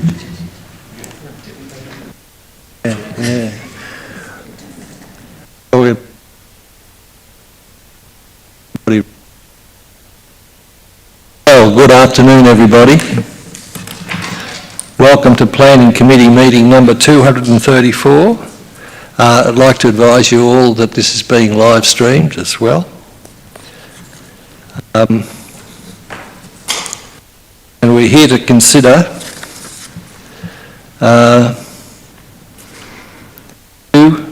Yeah. Well, good afternoon, everybody. Welcome to Planning Committee meeting number 234. I'd like to advise you all that this is being live streamed as well. And we're here to consider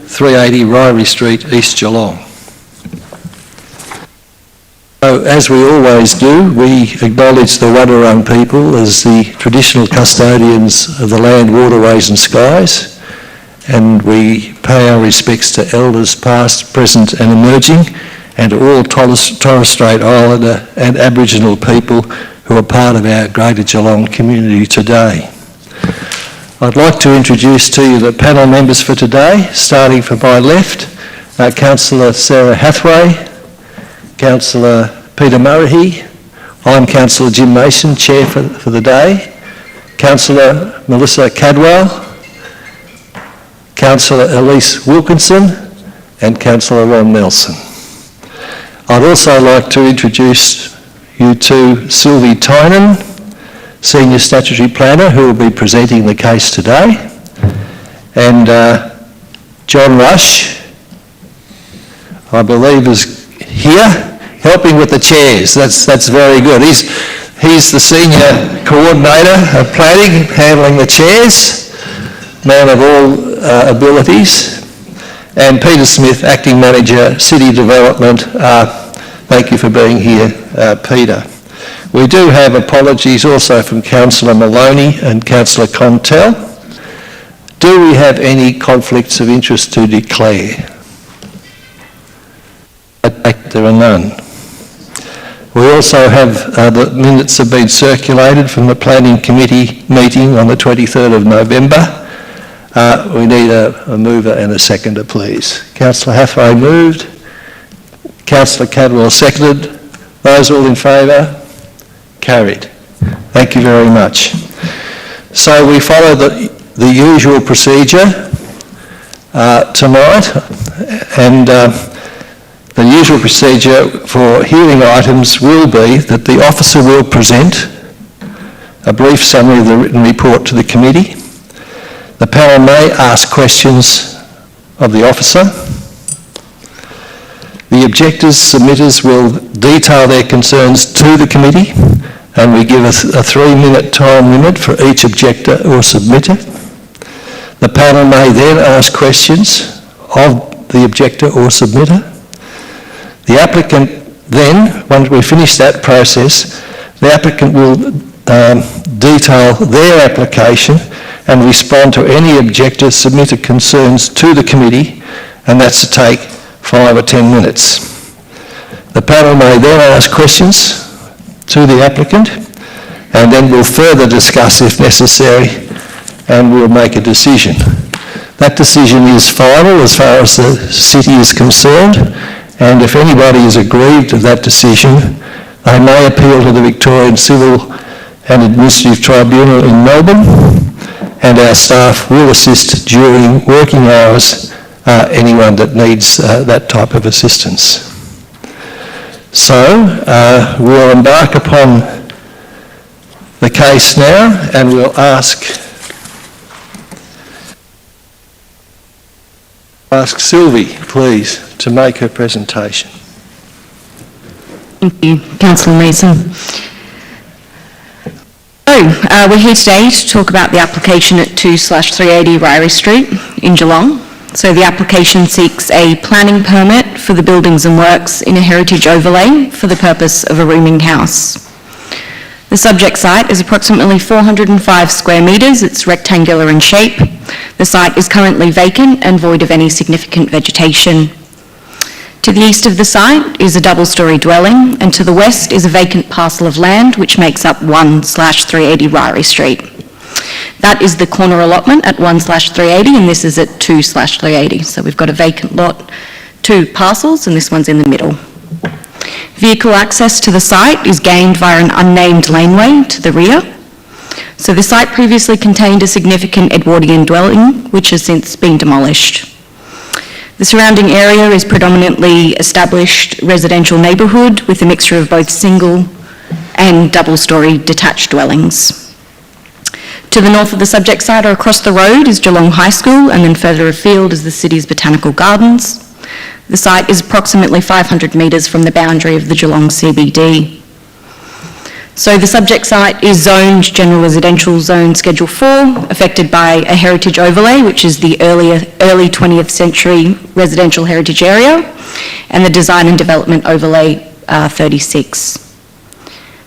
380 Ryrie Street, East Geelong. So, as we always do, we acknowledge the Wadawurrung people as the traditional custodians of the land, waterways and skies, and we pay our respects to elders past, present and emerging, and to all Torres Strait Islander and Aboriginal people who are part of our Greater Geelong community today. I'd like to introduce to you the panel members for today, starting from my left, Councillor Sarah Hathaway, Councillor Peter Murray. I'm Councillor Jim Mason, Chair for the day. Councillor Melissa Cadwell, Councillor Elise Wilkinson and Councillor Ron Nelson. I'd also like to introduce you to Sylvie Tynan, Senior Statutory Planner, who will be presenting the case today, and John Rush, I believe, is here helping with the chairs. That's very good. He's the Senior Coordinator of Planning, handling the chairs, man of all abilities, and Peter Smith, Acting Manager, City Development. Thank you for being here, Peter. We do have apologies also from Councillor Maloney and Councillor Contel. Do we have any conflicts of interest to declare? There are none. We also have the minutes have been circulated from the Planning Committee meeting on the 23rd of November. We need a mover and a seconder, please. Councillor Hathaway moved. Councillor Cadwell seconded. Those all in favour? Carried. Thank you very much. So we follow the usual procedure tonight, and the usual procedure for hearing items will be that the officer will present a brief summary of the written report to the committee. The panel may ask questions of the officer. The objectors, submitters will detail their concerns to the committee, and we give a 3-minute time limit for each objector or submitter. The panel may then ask questions of the objector or submitter. The applicant then, once we finish that process, the applicant will detail their application and respond to any objector submitted concerns to the committee, and that's to take 5 or 10 minutes. The panel may then ask questions to the applicant, and then we'll further discuss if necessary, and we'll make a decision. That decision is final as far as the city is concerned, and if anybody is aggrieved of that decision, they may appeal to the Victorian Civil and Administrative Tribunal in Melbourne, and our staff will assist during working hours anyone that needs that type of assistance. So we'll embark upon the case now, and we'll ask Sylvie, please, to make her presentation. Thank you, Councillor Mason. So, we're here today to talk about the application at 2/380 Ryrie Street in Geelong. So the application seeks a planning permit for the buildings and works in a heritage overlay for the purpose of a rooming house. The subject site is approximately 405 square metres. It's rectangular in shape. The site is currently vacant and void of any significant vegetation. To the east of the site is a double-storey dwelling, and to the west is a vacant parcel of land which makes up 1/380 Ryrie Street. That is the corner allotment at 1/380, and this is at 2/380. So we've got a vacant lot, 2 parcels, and this one's in the middle. Vehicle access to the site is gained via an unnamed laneway to the rear. So the site previously contained a significant Edwardian dwelling, which has since been demolished. The surrounding area is predominantly established residential neighbourhood with a mixture of both single and double-storey detached dwellings. To the north of the subject site or across the road is Geelong High School, and then further afield is the city's botanical gardens. The site is approximately 500 metres from the boundary of the Geelong CBD. So the subject site is zoned General Residential Zone Schedule 4, affected by a heritage overlay, which is the early 20th century residential heritage area, and the Design and Development Overlay 36.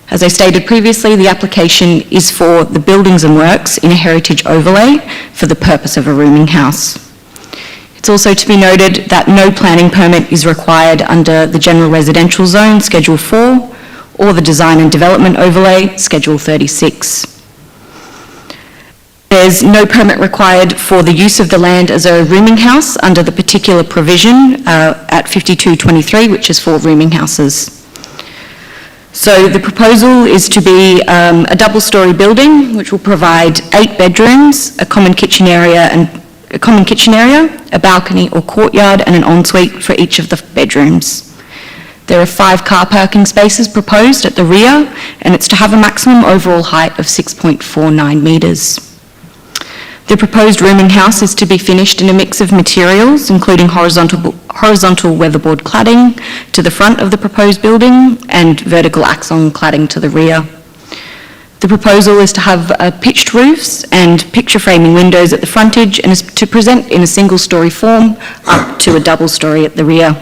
As I stated previously, the application is for the buildings and works in a heritage overlay for the purpose of a rooming house. It's also to be noted that no planning permit is required under the General Residential Zone Schedule 4 or the Design and Development Overlay, Schedule 36. There's no permit required for the use of the land as a rooming house under the particular provision at 5223, which is for rooming houses. So the proposal is to be a double-storey building, which will provide 8 bedrooms, a common kitchen area, a balcony or courtyard, and an ensuite for each of the bedrooms. There are 5 car parking spaces proposed at the rear, and it's to have a maximum overall height of 6.49 metres. The proposed rooming house is to be finished in a mix of materials, including horizontal weatherboard cladding to the front of the proposed building and vertical axon cladding to the rear. The proposal is to have pitched roofs and picture framing windows at the frontage, and is to present in a single-storey form up to a double-storey at the rear.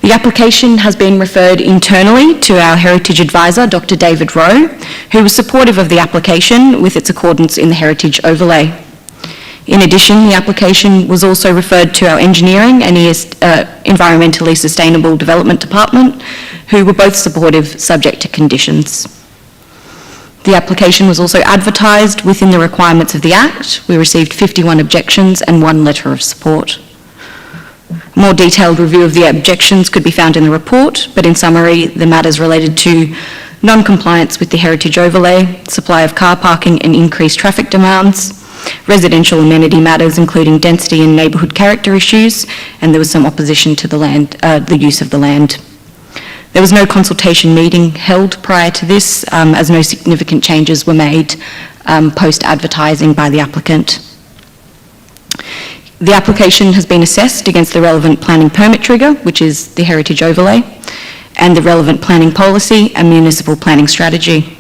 The application has been referred internally to our Heritage Advisor, Dr. David Rowe, who was supportive of the application with its accordance in the Heritage Overlay. In addition, the application was also referred to our Engineering and Environmentally Sustainable Development Department, who were both supportive, subject to conditions. The application was also advertised within the requirements of the Act. We received 51 objections and 1 letter of support. A more detailed review of the objections could be found in the report, but in summary, the matters related to non-compliance with the heritage overlay, supply of car parking and increased traffic demands, residential amenity matters including density and neighbourhood character issues, and there was some opposition to the use of the land. There was no consultation meeting held prior to this, as no significant changes were made post-advertising by the applicant. The application has been assessed against the relevant planning permit trigger, which is the heritage overlay, and the relevant planning policy and municipal planning strategy.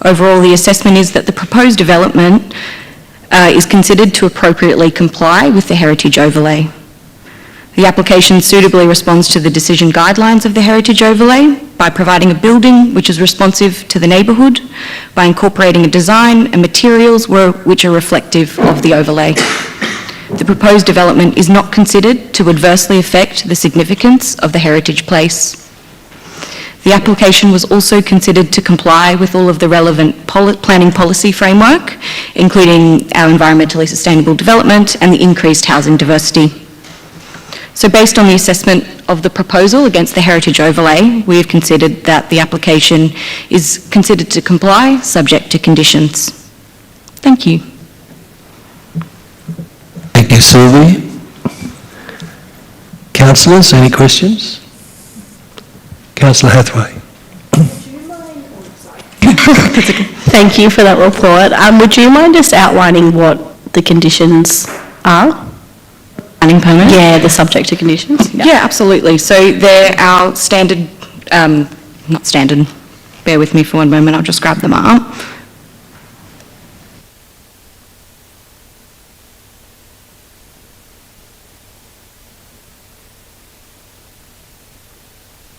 Overall, the assessment is that the proposed development is considered to appropriately comply with the heritage overlay. The application suitably responds to the decision guidelines of the heritage overlay by providing a building which is responsive to the neighbourhood, by incorporating a design and materials which are reflective of the overlay. The proposed development is not considered to adversely affect the significance of the heritage place. The application was also considered to comply with all of the relevant planning policy framework, including our environmentally sustainable development and the increased housing diversity. So based on the assessment of the proposal against the heritage overlay, we have considered that the application is considered to comply, subject to conditions. Thank you. Thank you, Sylvie. Councillors, any questions? Councillor Hathaway. Thank you for that report. Would you mind just outlining what the conditions are? Planning permit? Yeah, the subject to conditions. Yeah, absolutely. So they're our standard, not standard, bear with me for one moment, I'll just grab them up.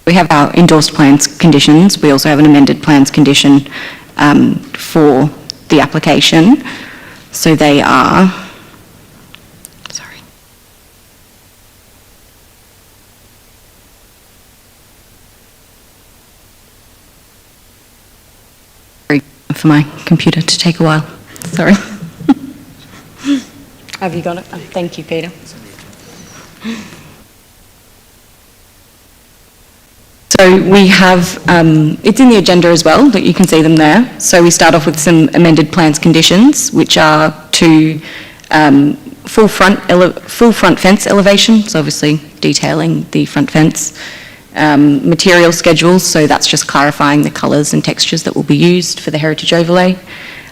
We have our endorsed plans conditions. We also have an amended plans condition for the application. So they are, sorry. For my computer to take a while. Sorry. Have you got it? Oh, thank you, Peter. So we have, it's in the agenda as well, but you can see them there. So we start off with some amended plans conditions, which are to full front fence elevation, so obviously detailing the front fence. Material schedules, so that's just clarifying the colours and textures that will be used for the heritage overlay.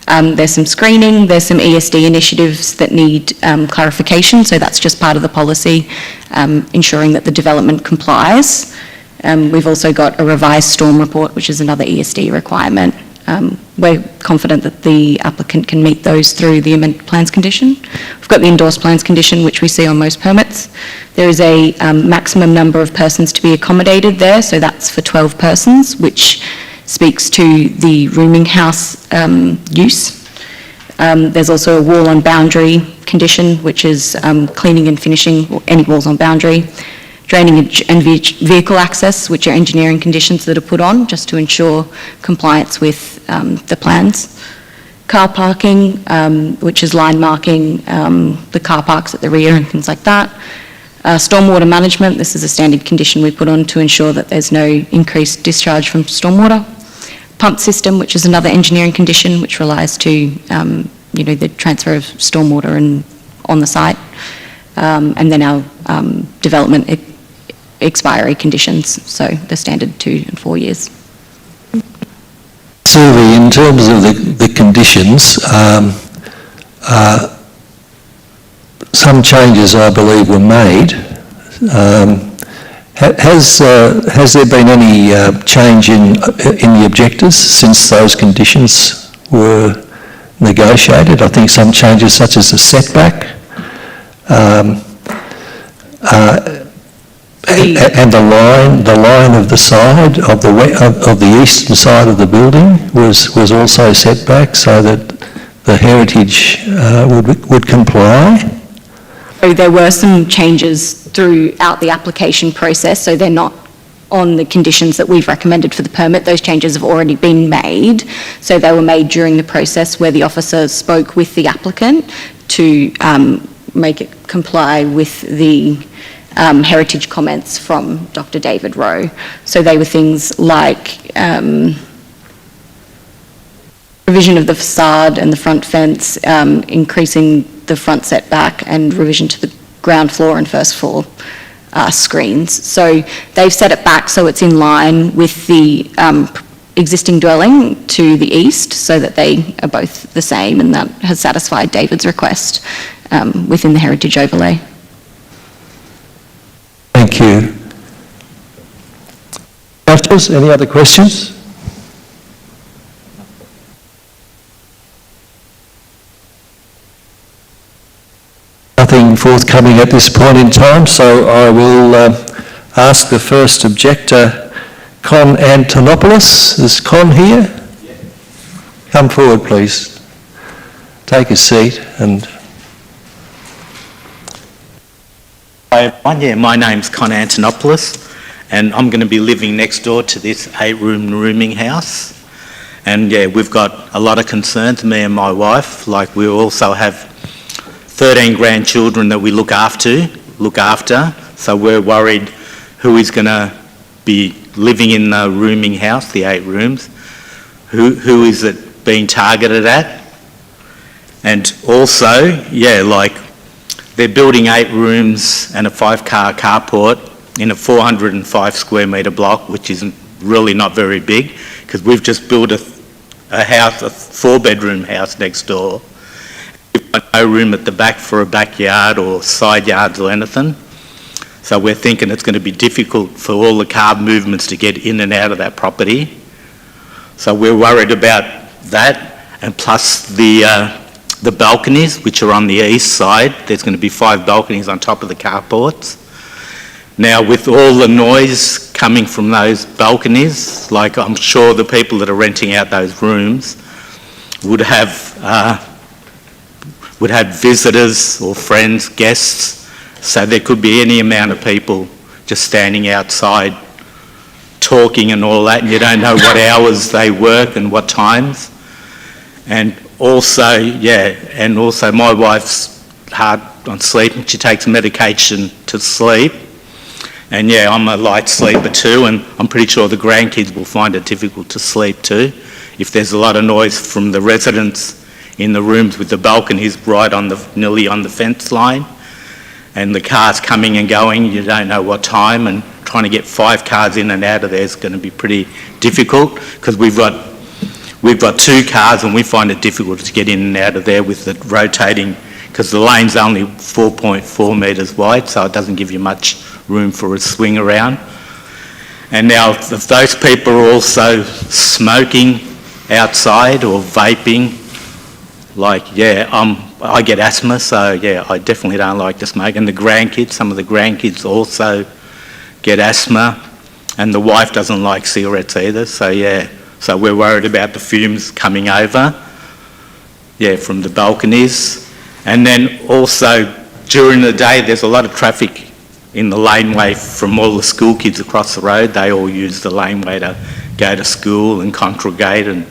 There's some screening, there's some ESD initiatives that need clarification, so that's just part of the policy, ensuring that the development complies. We've also got a revised storm report, which is another ESD requirement. We're confident that the applicant can meet those through the amended plans condition. We've got the endorsed plans condition, which we see on most permits. There is a maximum number of persons to be accommodated there, so that's for 12 persons, which speaks to the rooming house use. There's also a wall on boundary condition, which is cleaning and finishing any walls on boundary. Drainage and vehicle access, which are engineering conditions that are put on just to ensure compliance with the plans. Car parking, which is line marking the car parks at the rear and things like that. Stormwater management, this is a standard condition we put on to ensure that there's no increased discharge from stormwater. Pump system, which is another engineering condition which relies to the transfer of stormwater on the site. And then our development expiry conditions, so the standard 2 and 4 years. Sylvie, in terms of the conditions, some changes I believe were made. Has there been any change in the objectives since those conditions were negotiated? I think some changes such as the setback, and the line of the side of the eastern side of the building was also set back so that the heritage would comply. So there were some changes throughout the application process, so they're not on the conditions that we've recommended for the permit. Those changes have already been made, so they were made during the process where the officer spoke with the applicant to make it comply with the heritage comments from Dr. David Rowe. So they were things like revision of the facade and the front fence, increasing the front setback, and revision to the ground floor and first floor screens. So they've set it back so it's in line with the existing dwelling to the east so that they are both the same, and that has satisfied David's request within the heritage overlay. Thank you. Councillors, any other questions? Nothing forthcoming at this point in time, so I will ask the first objector, Con Antonopoulos. Is Con here? Yes. Come forward, please. Take a seat and... Hi everyone, my name's Con Antonopoulos, and I'm going to be living next door to this 8-room rooming house. And we've got a lot of concerns, me and my wife. Like, we also have 13 grandchildren that we look after, so we're worried who is going to be living in the rooming house, the 8 rooms, who is it being targeted at. And also, they're building 8 rooms and a 5-car carport in a 405 square metre block, which is really not very big, because we've just built a house, a 4-bedroom house next door. We've got no room at the back for a backyard or side yards or anything. So we're thinking it's going to be difficult for all the car movements to get in and out of that property. So we're worried about that, and plus the balconies, which are on the east side. There's going to be 5 balconies on top of the carports. Now, with all the noise coming from those balconies, like, I'm sure the people that are renting out those rooms would have visitors or friends, guests, so there could be any amount of people just standing outside talking and all that, and you don't know what hours they work and what times. And also, my wife's hard on sleep, and she takes medication to sleep. And yeah, I'm a light sleeper too, and I'm pretty sure the grandkids will find it difficult to sleep too. If there's a lot of noise from the residents in the rooms with the balconies right on nearly on the fence line, and the cars coming and going, you don't know what time, and trying to get 5 cars in and out of there is going to be pretty difficult, because we've got 2 cars and we find it difficult to get in and out of there with the rotating, because the lane's only 4.4 metres wide, so it doesn't give you much room for a swing around. And now if those people are also smoking outside or vaping, like, yeah, I get asthma, so yeah, I definitely don't like to smoke. And the grandkids, some of the grandkids also get asthma, and the wife doesn't like cigarettes either, so yeah, so we're worried about the fumes coming over, yeah, from the balconies. And then also during the day, there's a lot of traffic in the laneway from all the school kids across the road. They all use the laneway to go to school and congregate and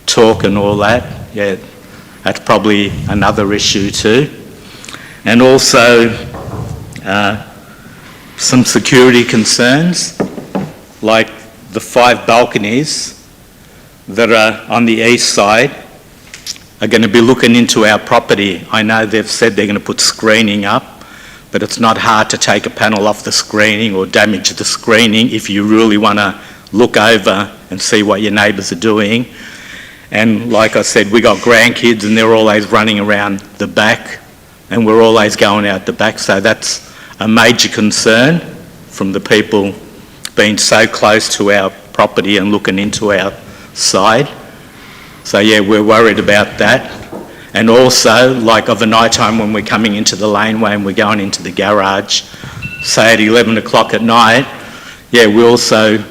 talk and all that. Yeah, that's probably another issue too. And also some security concerns, like the 5 balconies that are on the east side are going to be looking into our property. I know they've said they're going to put screening up, but it's not hard to take a panel off the screening or damage the screening if you really want to look over and see what your neighbours are doing. And like I said, we got grandkids and they're always running around the back, and we're always going out the back, so that's a major concern from the people being so close to our property and looking into our side. So yeah, we're worried about that. And also, like of a night time when we're coming into the laneway and we're going into the garage, say at 11 o'clock at night, yeah, we're also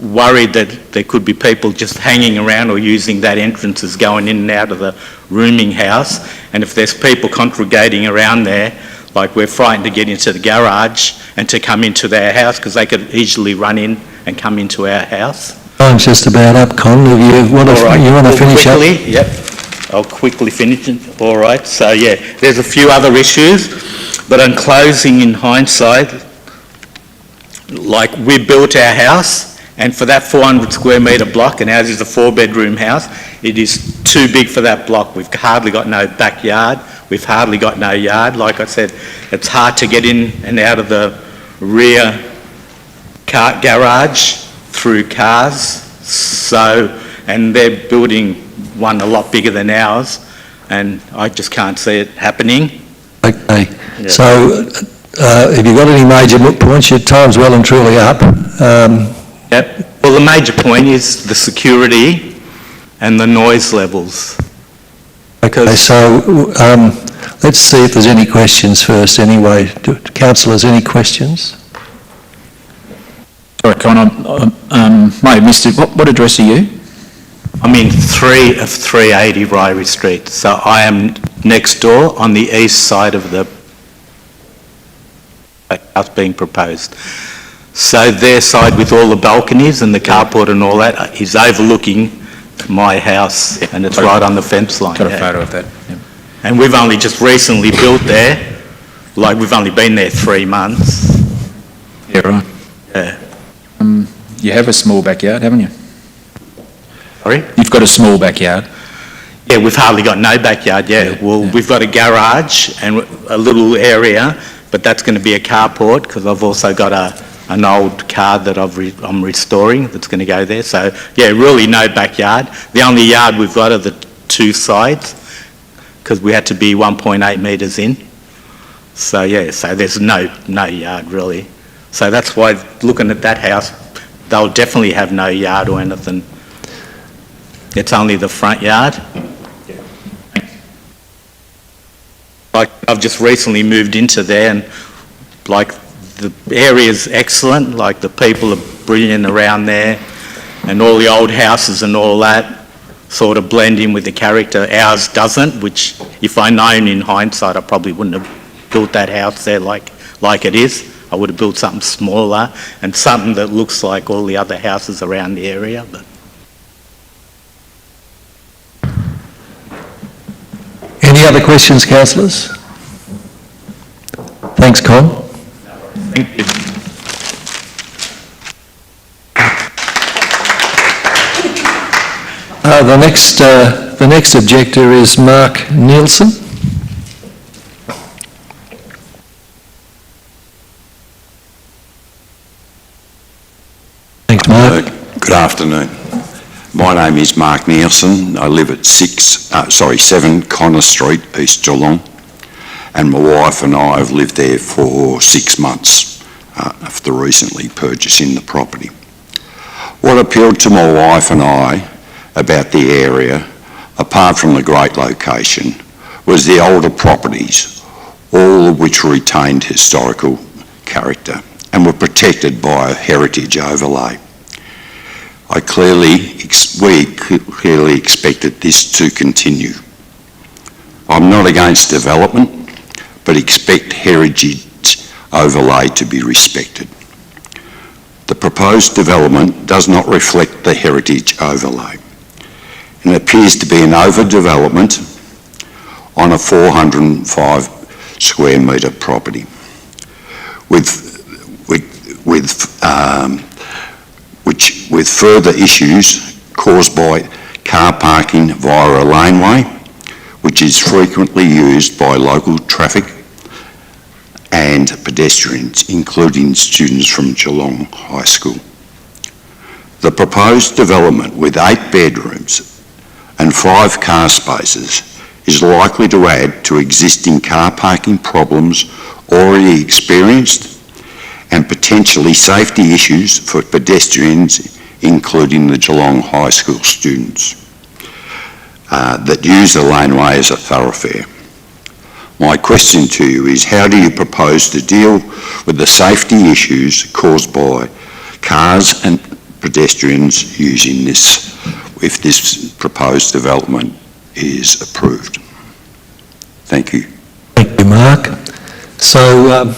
worried that there could be people just hanging around or using that entrance as going in and out of the rooming house. And if there's people congregating around there, like we're frightened to get into the garage and to come into their house, because they could easily run in and come into our house. Time's just about up, Con. If you want to finish up? Quickly, yep. I'll quickly finish it. All right. So yeah, there's a few other issues, but in closing, in hindsight, like we built our house, and for that 400 square metre block, and ours is a 4-bedroom house, it is too big for that block. We've hardly got no backyard. We've hardly got no yard. Like I said, it's hard to get in and out of the rear car garage through cars. So, and they're building one a lot bigger than ours, and I just can't see it happening. Okay. Yeah. So, have you got any major points? Your time's well and truly up. Yep. Well, the major point is the security and the noise levels. Okay, so let's see if there's any questions first anyway. Councillors, any questions? Sorry, Con, I may have missed it. What address are you? I'm in 3 of 380 Ryrie Street, so I am next door on the east side of the house being proposed. So their side with all the balconies and the carport and all that is overlooking my house, and it's right on the fence line. Got a photo of that. Yeah. And we've only just recently built there, like we've only been there 3 months. Yeah, right. Yeah. You have a small backyard, haven't you? Sorry? You've got a small backyard. Yeah, we've hardly got no backyard, yeah. Well, we've got a garage and a little area, but that's going to be a carport, because I've also got an old car that I'm restoring that's going to go there. So, yeah, really no backyard. The only yard we've got are the 2 sides, because we had to be 1.8 metres in. So, yeah, so there's no yard really. So that's why, looking at that house, they'll definitely have no yard or anything. It's only the front yard. Like, I've just recently moved into there, and like the area's excellent, like the people are brilliant around there, and all the old houses and all that sort of blend in with the character. Ours doesn't, which if I'd known in hindsight, I probably wouldn't have built that house there like it is. I would have built something smaller and something that looks like all the other houses around the area. But Any other questions, councillors? Thanks, Con. thank you. The next objector is Mark Nielsen. Thanks, Mark. Good afternoon. My name is Mark Nielsen. I live at 7 Connor Street, East Geelong, and my wife and I have lived there for 6 months after recently purchasing the property. What appealed to my wife and I about the area, apart from the great location, was the older properties, all of which retained historical character and were protected by a heritage overlay. We clearly expected this to continue. I'm not against development, but expect heritage overlay to be respected. The proposed development does not reflect the heritage overlay, and it appears to be an overdevelopment on a 405 square metre property, with further issues caused by car parking via a laneway, which is frequently used by local traffic and pedestrians, including students from Geelong High School. The proposed development with 8 bedrooms and 5 car spaces is likely to add to existing car parking problems already experienced and potentially safety issues for pedestrians, including the Geelong High School students that use the laneway as a thoroughfare. My question to you is, how do you propose to deal with the safety issues caused by cars and pedestrians using this, if this proposed development is approved? Thank you. Thank you, Mark. So,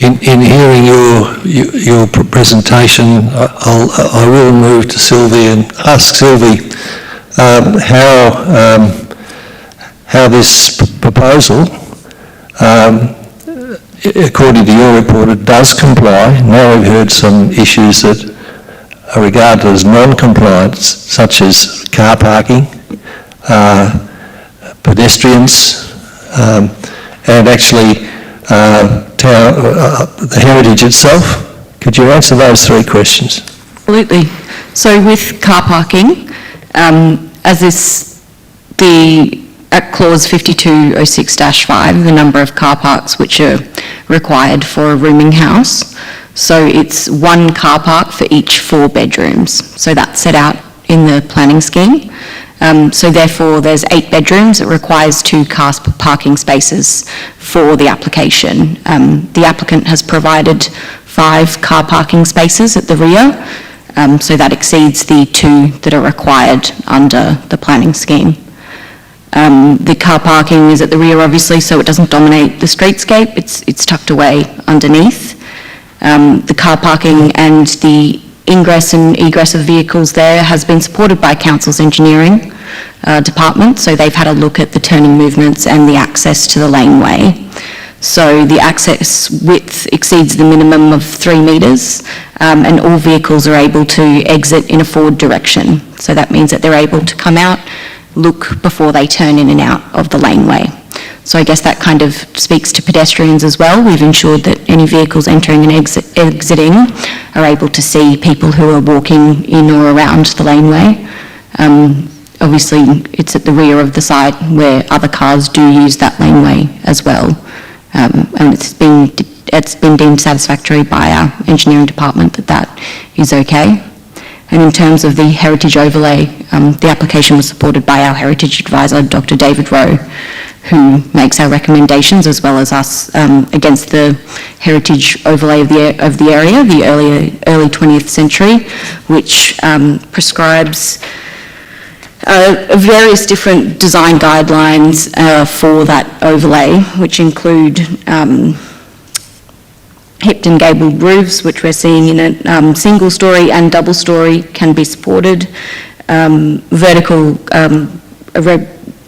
in hearing your presentation, I will move to Sylvie and ask Sylvie how this proposal, according to your report, it does comply. Now we've heard some issues that are regarded as non-compliance, such as car parking, pedestrians, and actually the heritage itself. Could you answer those 3 questions? Absolutely. So with car parking, at clause 5206-5, the number of car parks which are required for a rooming house. So it's 1 car park for each 4 bedrooms. So that's set out in the planning scheme. So therefore there's 8 bedrooms. It requires 2 car parking spaces for the application. The applicant has provided 5 car parking spaces at the rear. So that exceeds the 2 that are required under the planning scheme. The car parking is at the rear, obviously, so it doesn't dominate the streetscape. It's tucked away underneath. The car parking and the ingress and egress of vehicles there has been supported by Council's engineering department, so they've had a look at the turning movements and the access to the laneway. So the access width exceeds the minimum of 3 metres, and all vehicles are able to exit in a forward direction. So that means that they're able to come out, look before they turn in and out of the laneway. So I guess that kind of speaks to pedestrians as well. We've ensured that any vehicles entering and exiting are able to see people who are walking in or around the laneway. Obviously, it's at the rear of the site where other cars do use that laneway as well. And it's been deemed satisfactory by our engineering department that is okay. And in terms of the heritage overlay, the application was supported by our heritage advisor, Dr. David Rowe, who makes our recommendations as well as us against the heritage overlay of the area, the early 20th century, which prescribes various different design guidelines for that overlay, which include hipped and gabled roofs, which we're seeing in a single story and double story can be supported,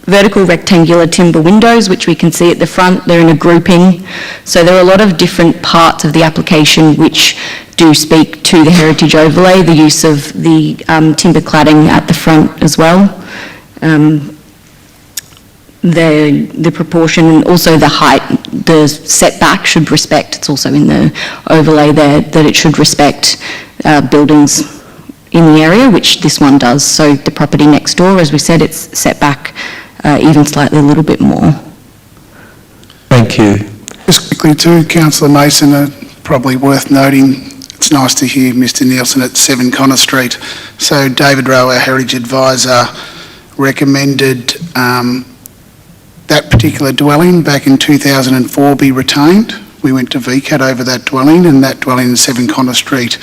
vertical rectangular timber windows, which we can see at the front. They're in a grouping. So there are a lot of different parts of the application which do speak to the heritage overlay, the use of the timber cladding at the front as well. The proportion and also the height, the setback should respect, it's also in the overlay there, that it should respect buildings in the area, which this one does. So the property next door, as we said, it's set back even slightly a little bit more. Thank you. Just quickly too, Councillor Mason, probably worth noting, it's nice to hear Mr Nielsen at 7 Connor Street. So David Rowe, our Heritage Advisor, recommended that particular dwelling back in 2004 be retained. We went to VCAT over that dwelling, and that dwelling in 7 Connor Street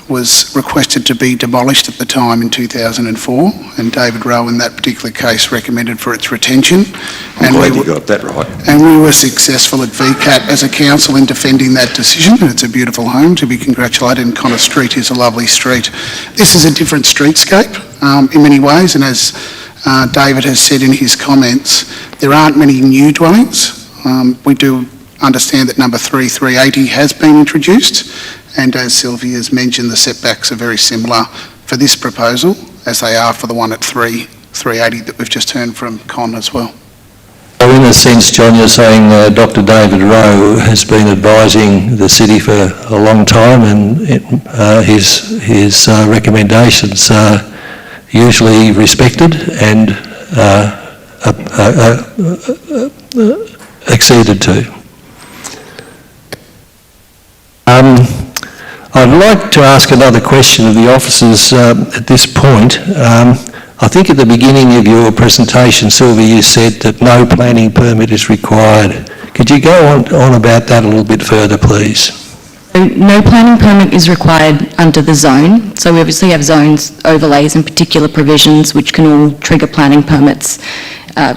was requested to be demolished at the time in 2004, and David Rowe in that particular case recommended for its retention. I'm glad you got that right. And we were successful at VCAT as a council in defending that decision, and it's a beautiful home to be congratulated, and Connor Street is a lovely street. This is a different streetscape in many ways, and as David has said in his comments, there aren't many new dwellings. We do understand that number 380 has been introduced, and as Sylvia has mentioned, the setbacks are very similar for this proposal as they are for the one at 380 that we've just heard from Con as well. So in a sense, John, you're saying Dr David Rowe has been advising the city for a long time, and his recommendations are usually respected and acceded to. I'd like to ask another question of the officers at this point. I think at the beginning of your presentation, Sylvia, you said that no planning permit is required. Could you go on about that a little bit further, please? So no planning permit is required under the zone. So we obviously have zones, overlays and particular provisions which can all trigger planning permits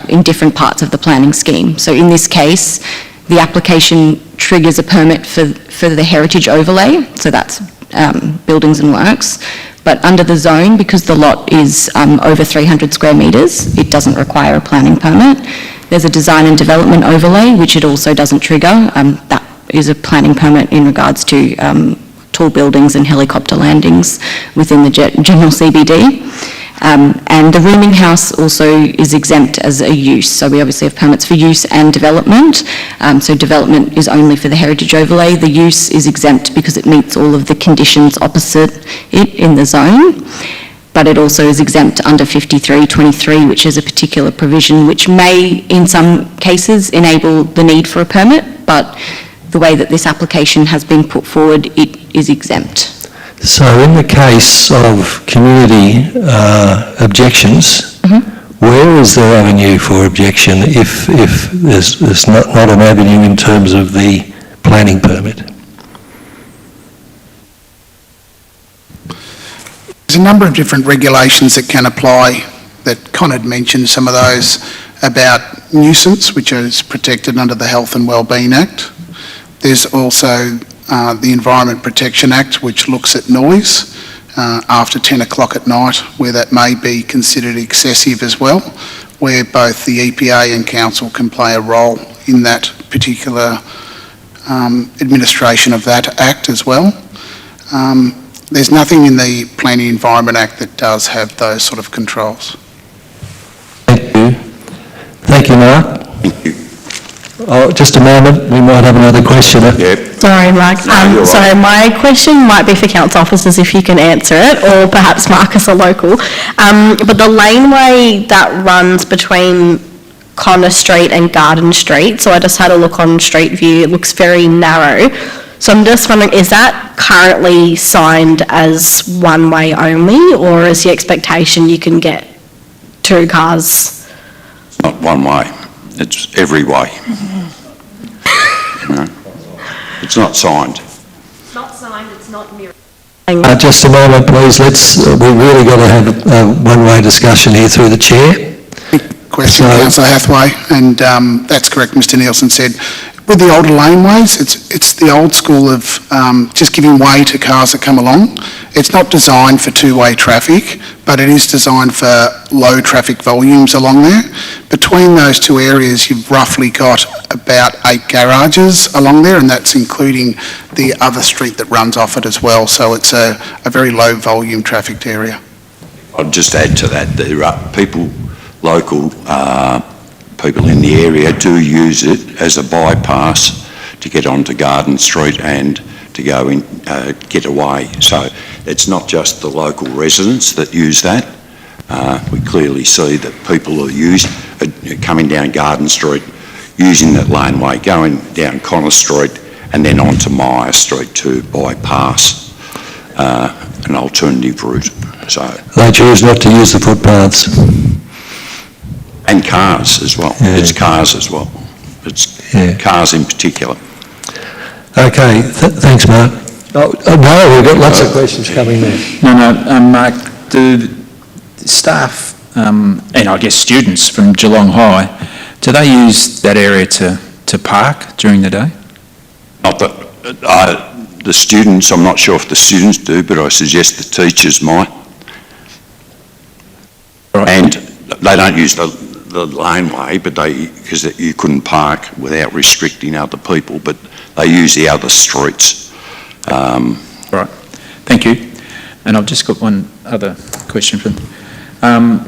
in different parts of the planning scheme. So in this case, the application triggers a permit for the heritage overlay, so that's buildings and works. But under the zone, because the lot is over 300 square metres, it doesn't require a planning permit. There's a design and development overlay, which it also doesn't trigger. That is a planning permit in regards to tall buildings and helicopter landings within the general CBD. And the rooming house also is exempt as a use. So we obviously have permits for use and development. So development is only for the heritage overlay. The use is exempt because it meets all of the conditions opposite it in the zone. But it also is exempt under 5323, which is a particular provision which may, in some cases, enable the need for a permit. But the way that this application has been put forward, it is exempt. So in the case of community objections, where is there avenue for objection if there's not an avenue in terms of the planning permit? There's a number of different regulations that can apply that Con had mentioned, some of those about nuisance, which is protected under the Health and Wellbeing Act. There's also the Environment Protection Act, which looks at noise after 10 o'clock at night, where that may be considered excessive as well, where both the EPA and Council can play a role in that particular administration of that Act as well. There's nothing in the Planning Environment Act that does have those sort of controls. Thank you. Thank you, Mark. Thank you. Oh, just a moment, we might have another questioner. Yep. Sorry, Mark. you're So right. my question might be for council officers if you can answer it, or perhaps Marcus, a local. But the laneway that runs between Connor Street and Garden Street, so I just had a look on Street View, it looks very narrow. So I'm just wondering, is that currently signed as one way only, or is the expectation you can get 2 cars? It's not one way, it's every way. No, it's not signed. It's not signed, it's not mirrored. Just a moment, please. We've really got to have a one-way discussion here through the chair. Question, So- Councillor Hathaway, and that's correct, Mr Nielsen said. With the older laneways, it's the old school of just giving way to cars that come along. It's not designed for two-way traffic, but it is designed for low traffic volumes along there. Between those two areas, you've roughly got about 8 garages along there, and that's including the other street that runs off it as well. So it's a very low volume trafficked area. I'll just add to that, there are people, local people in the area do use it as a bypass to get onto Garden Street and to go in, get away. So it's not just the local residents that use that. We clearly see that people are coming down Garden Street, using that laneway, going down Connor Street and then onto Meyer Street to bypass an alternative route. So, They choose not to use the footpaths. and cars as well. Yeah. It's cars as well. It's cars in particular. Okay, thanks, Mark. No, we've got lots of questions coming there. No, Mark, do staff, and I guess students from Geelong High, do they use that area to park during the day? Not that, the students, I'm not sure if the students do, but I suggest the teachers might. Right. And they don't use the laneway, but because you couldn't park without restricting other people, but they use the other streets. Right, thank you. And I've just got one other question from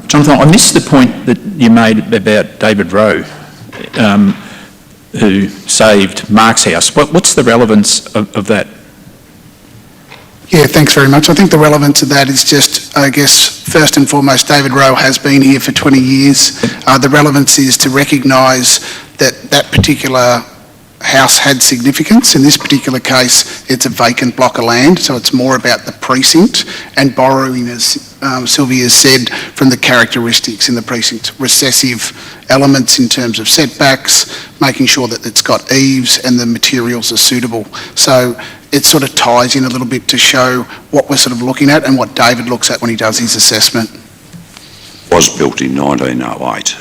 Jonathan. I missed the point that you made about David Rowe, who saved Mark's house. What's the relevance of that? Yeah, thanks very much. I think the relevance of that is just, I guess, first and foremost, David Rowe has been here for 20 years. The relevance is to recognise that that particular house had significance. In this particular case, it's a vacant block of land, so it's more about the precinct and borrowing, as Sylvia said, from the characteristics in the precinct. Recessive elements in terms of setbacks, making sure that it's got eaves and the materials are suitable. So it sort of ties in a little bit to show what we're sort of looking at and what David looks at when he does his assessment. Was built in 1908.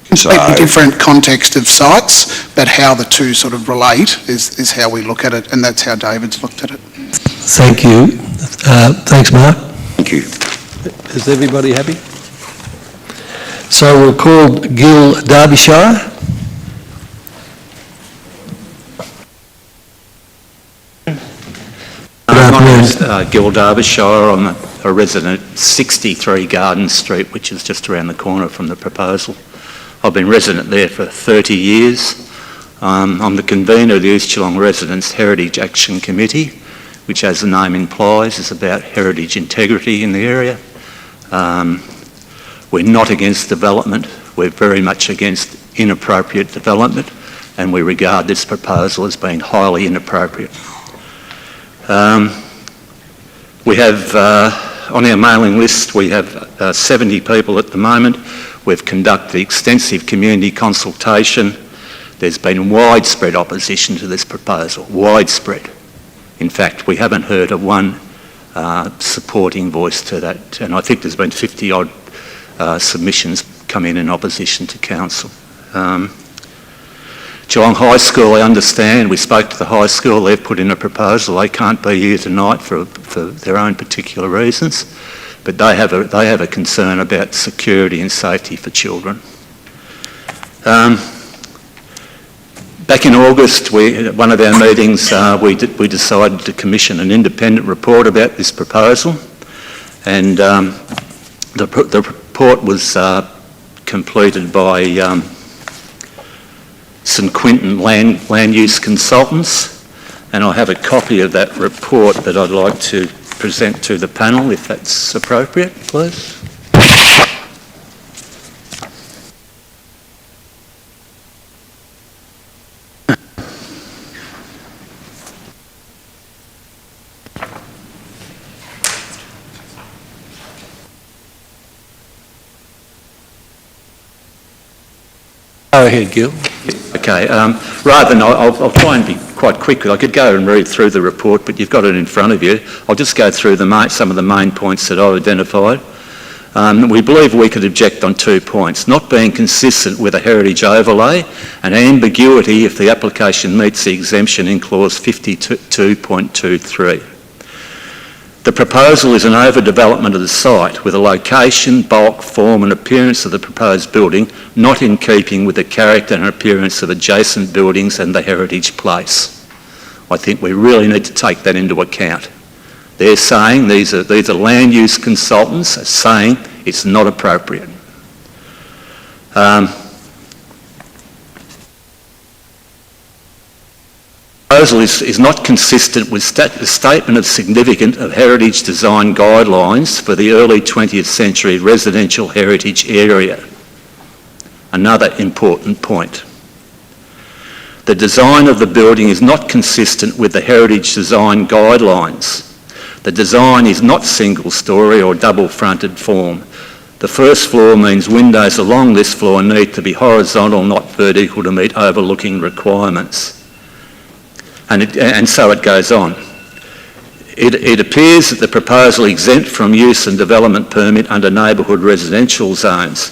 Completely different context of sites, but how the two sort of relate is how we look at it, and that's how David's looked at it. Thank you. Thanks, Mark. Thank you. Is everybody happy? So we'll call Gil Derbyshire. My name's Gil Derbyshire. I'm a resident at 63 Garden Street, which is just around the corner from the proposal. I've been resident there for 30 years. I'm the convener of the East Geelong Residents Heritage Action Committee, which, as the name implies, is about heritage integrity in the area. We're not against development. We're very much against inappropriate development, and we regard this proposal as being highly inappropriate. We have, on our mailing list, we have 70 people at the moment. We've conducted extensive community consultation. There's been widespread opposition to this proposal, widespread. In fact, we haven't heard of one supporting voice to that, and I think there's been 50 odd submissions come in opposition to council. Geelong High School, I understand, we spoke to the high school, they've put in a proposal. They can't be here tonight for their own particular reasons, but they have a concern about security and safety for children. Back in August, at one of our meetings, we decided to commission an independent report about this proposal, and the report was completed by St Quintin Land Use Consultants, and I have a copy of that report that I'd like to present to the panel, if that's appropriate, please. Go ahead, Gil. Okay, rather than, I'll try and be quite quick. I could go and read through the report, but you've got it in front of you. I'll just go through some of the main points that I've identified. We believe we could object on 2 points: not being consistent with a heritage overlay and ambiguity if the application meets the exemption in clause 52.23. The proposal is an overdevelopment of the site with a location, bulk, form and appearance of the proposed building not in keeping with the character and appearance of adjacent buildings and the heritage place. I think we really need to take that into account. They're saying, these are land use consultants are saying it's not appropriate. Proposal is not consistent with the statement of significance of heritage design guidelines for the early 20th century residential heritage area. Another important point. The design of the building is not consistent with the heritage design guidelines. The design is not single-storey or double-fronted form. The first floor means windows along this floor need to be horizontal, not vertical, to meet overlooking requirements. And so it goes on. It appears that the proposal exempt from use and development permit under neighbourhood residential zones.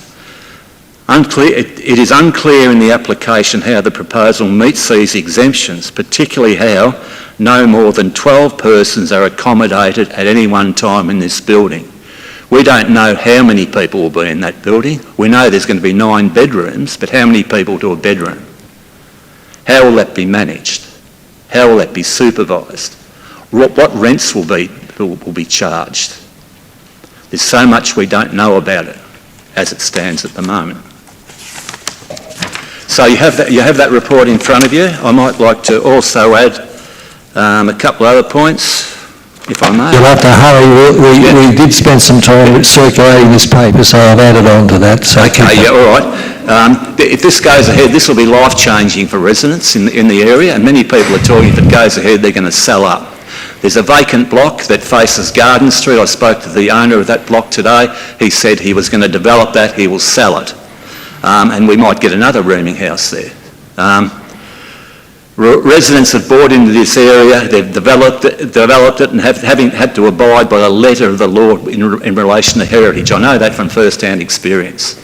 It is unclear in the application how the proposal meets these exemptions, particularly how no more than 12 persons are accommodated at any one time in this building. We don't know how many people will be in that building. We know there's going to be 9 bedrooms, but how many people to a bedroom? How will that be managed? How will that be supervised? What rents will be charged? There's so much we don't know about it as it stands at the moment. So you have that report in front of you. I might like to also add a couple of other points, if I may. You'll have to hurry. We did spend some time circulating this paper, so I've added on to that. So okay, yeah, all right. If this goes ahead, this will be life-changing for residents in the area, and many people are talking if it goes ahead, they're going to sell up. There's a vacant block that faces Garden Street. I spoke to the owner of that block today. He said he was going to develop that, he will sell it. And we might get another rooming house there. Residents have bought into this area, they've developed it and having had to abide by the letter of the law in relation to heritage. I know that from first-hand experience.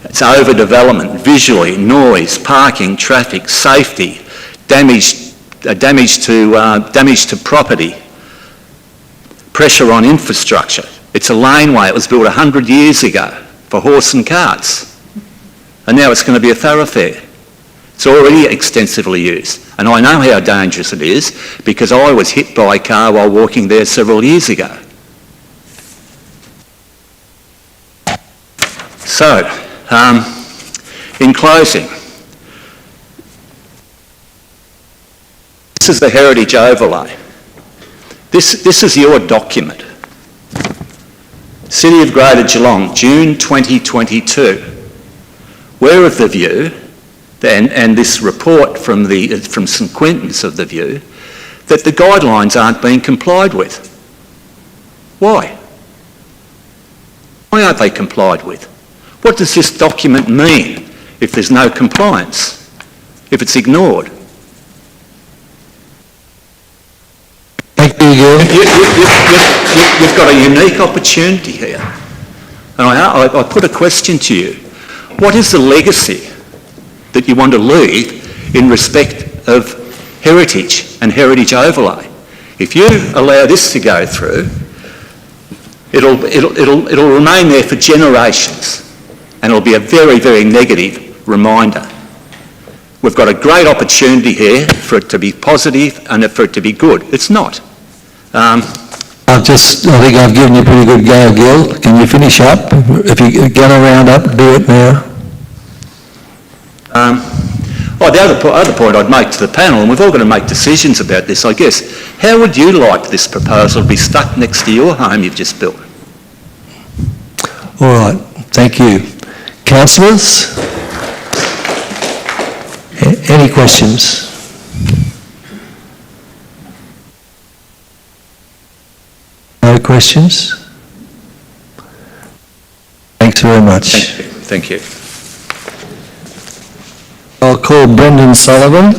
It's overdevelopment, visually, noise, parking, traffic, safety, damage to property, pressure on infrastructure. It's a laneway. It was built 100 years ago for horse and carts, and now it's going to be a thoroughfare. It's already extensively used, and I know how dangerous it is because I was hit by a car while walking there several years ago. So, in closing, this is the heritage overlay. This is your document. City of Greater Geelong, June 2022. We're of the view, and this report from St Quintin's of the view, that the guidelines aren't being complied with. Why? Why aren't they complied with? What does this document mean if there's no compliance, if it's ignored? Thank you, You've got a unique opportunity here. And I put a question to you. What is the legacy that you want to leave in respect of heritage and heritage overlay? If you allow this to go through, it'll remain there for generations, and it'll be a very, very negative reminder. We've got a great opportunity here for it to be positive and for it to be good. It's not. I think I've given you a pretty good go, Gil. Can you finish up? If you're going to round up, do it now. The other point I'd make to the panel, and we've all got to make decisions about this, I guess, how would you like this proposal to be stuck next to your home you've just built? All right, thank you. Councillors? Any questions? No questions? Thanks very much. Thank you. I'll call Brendan Sullivan.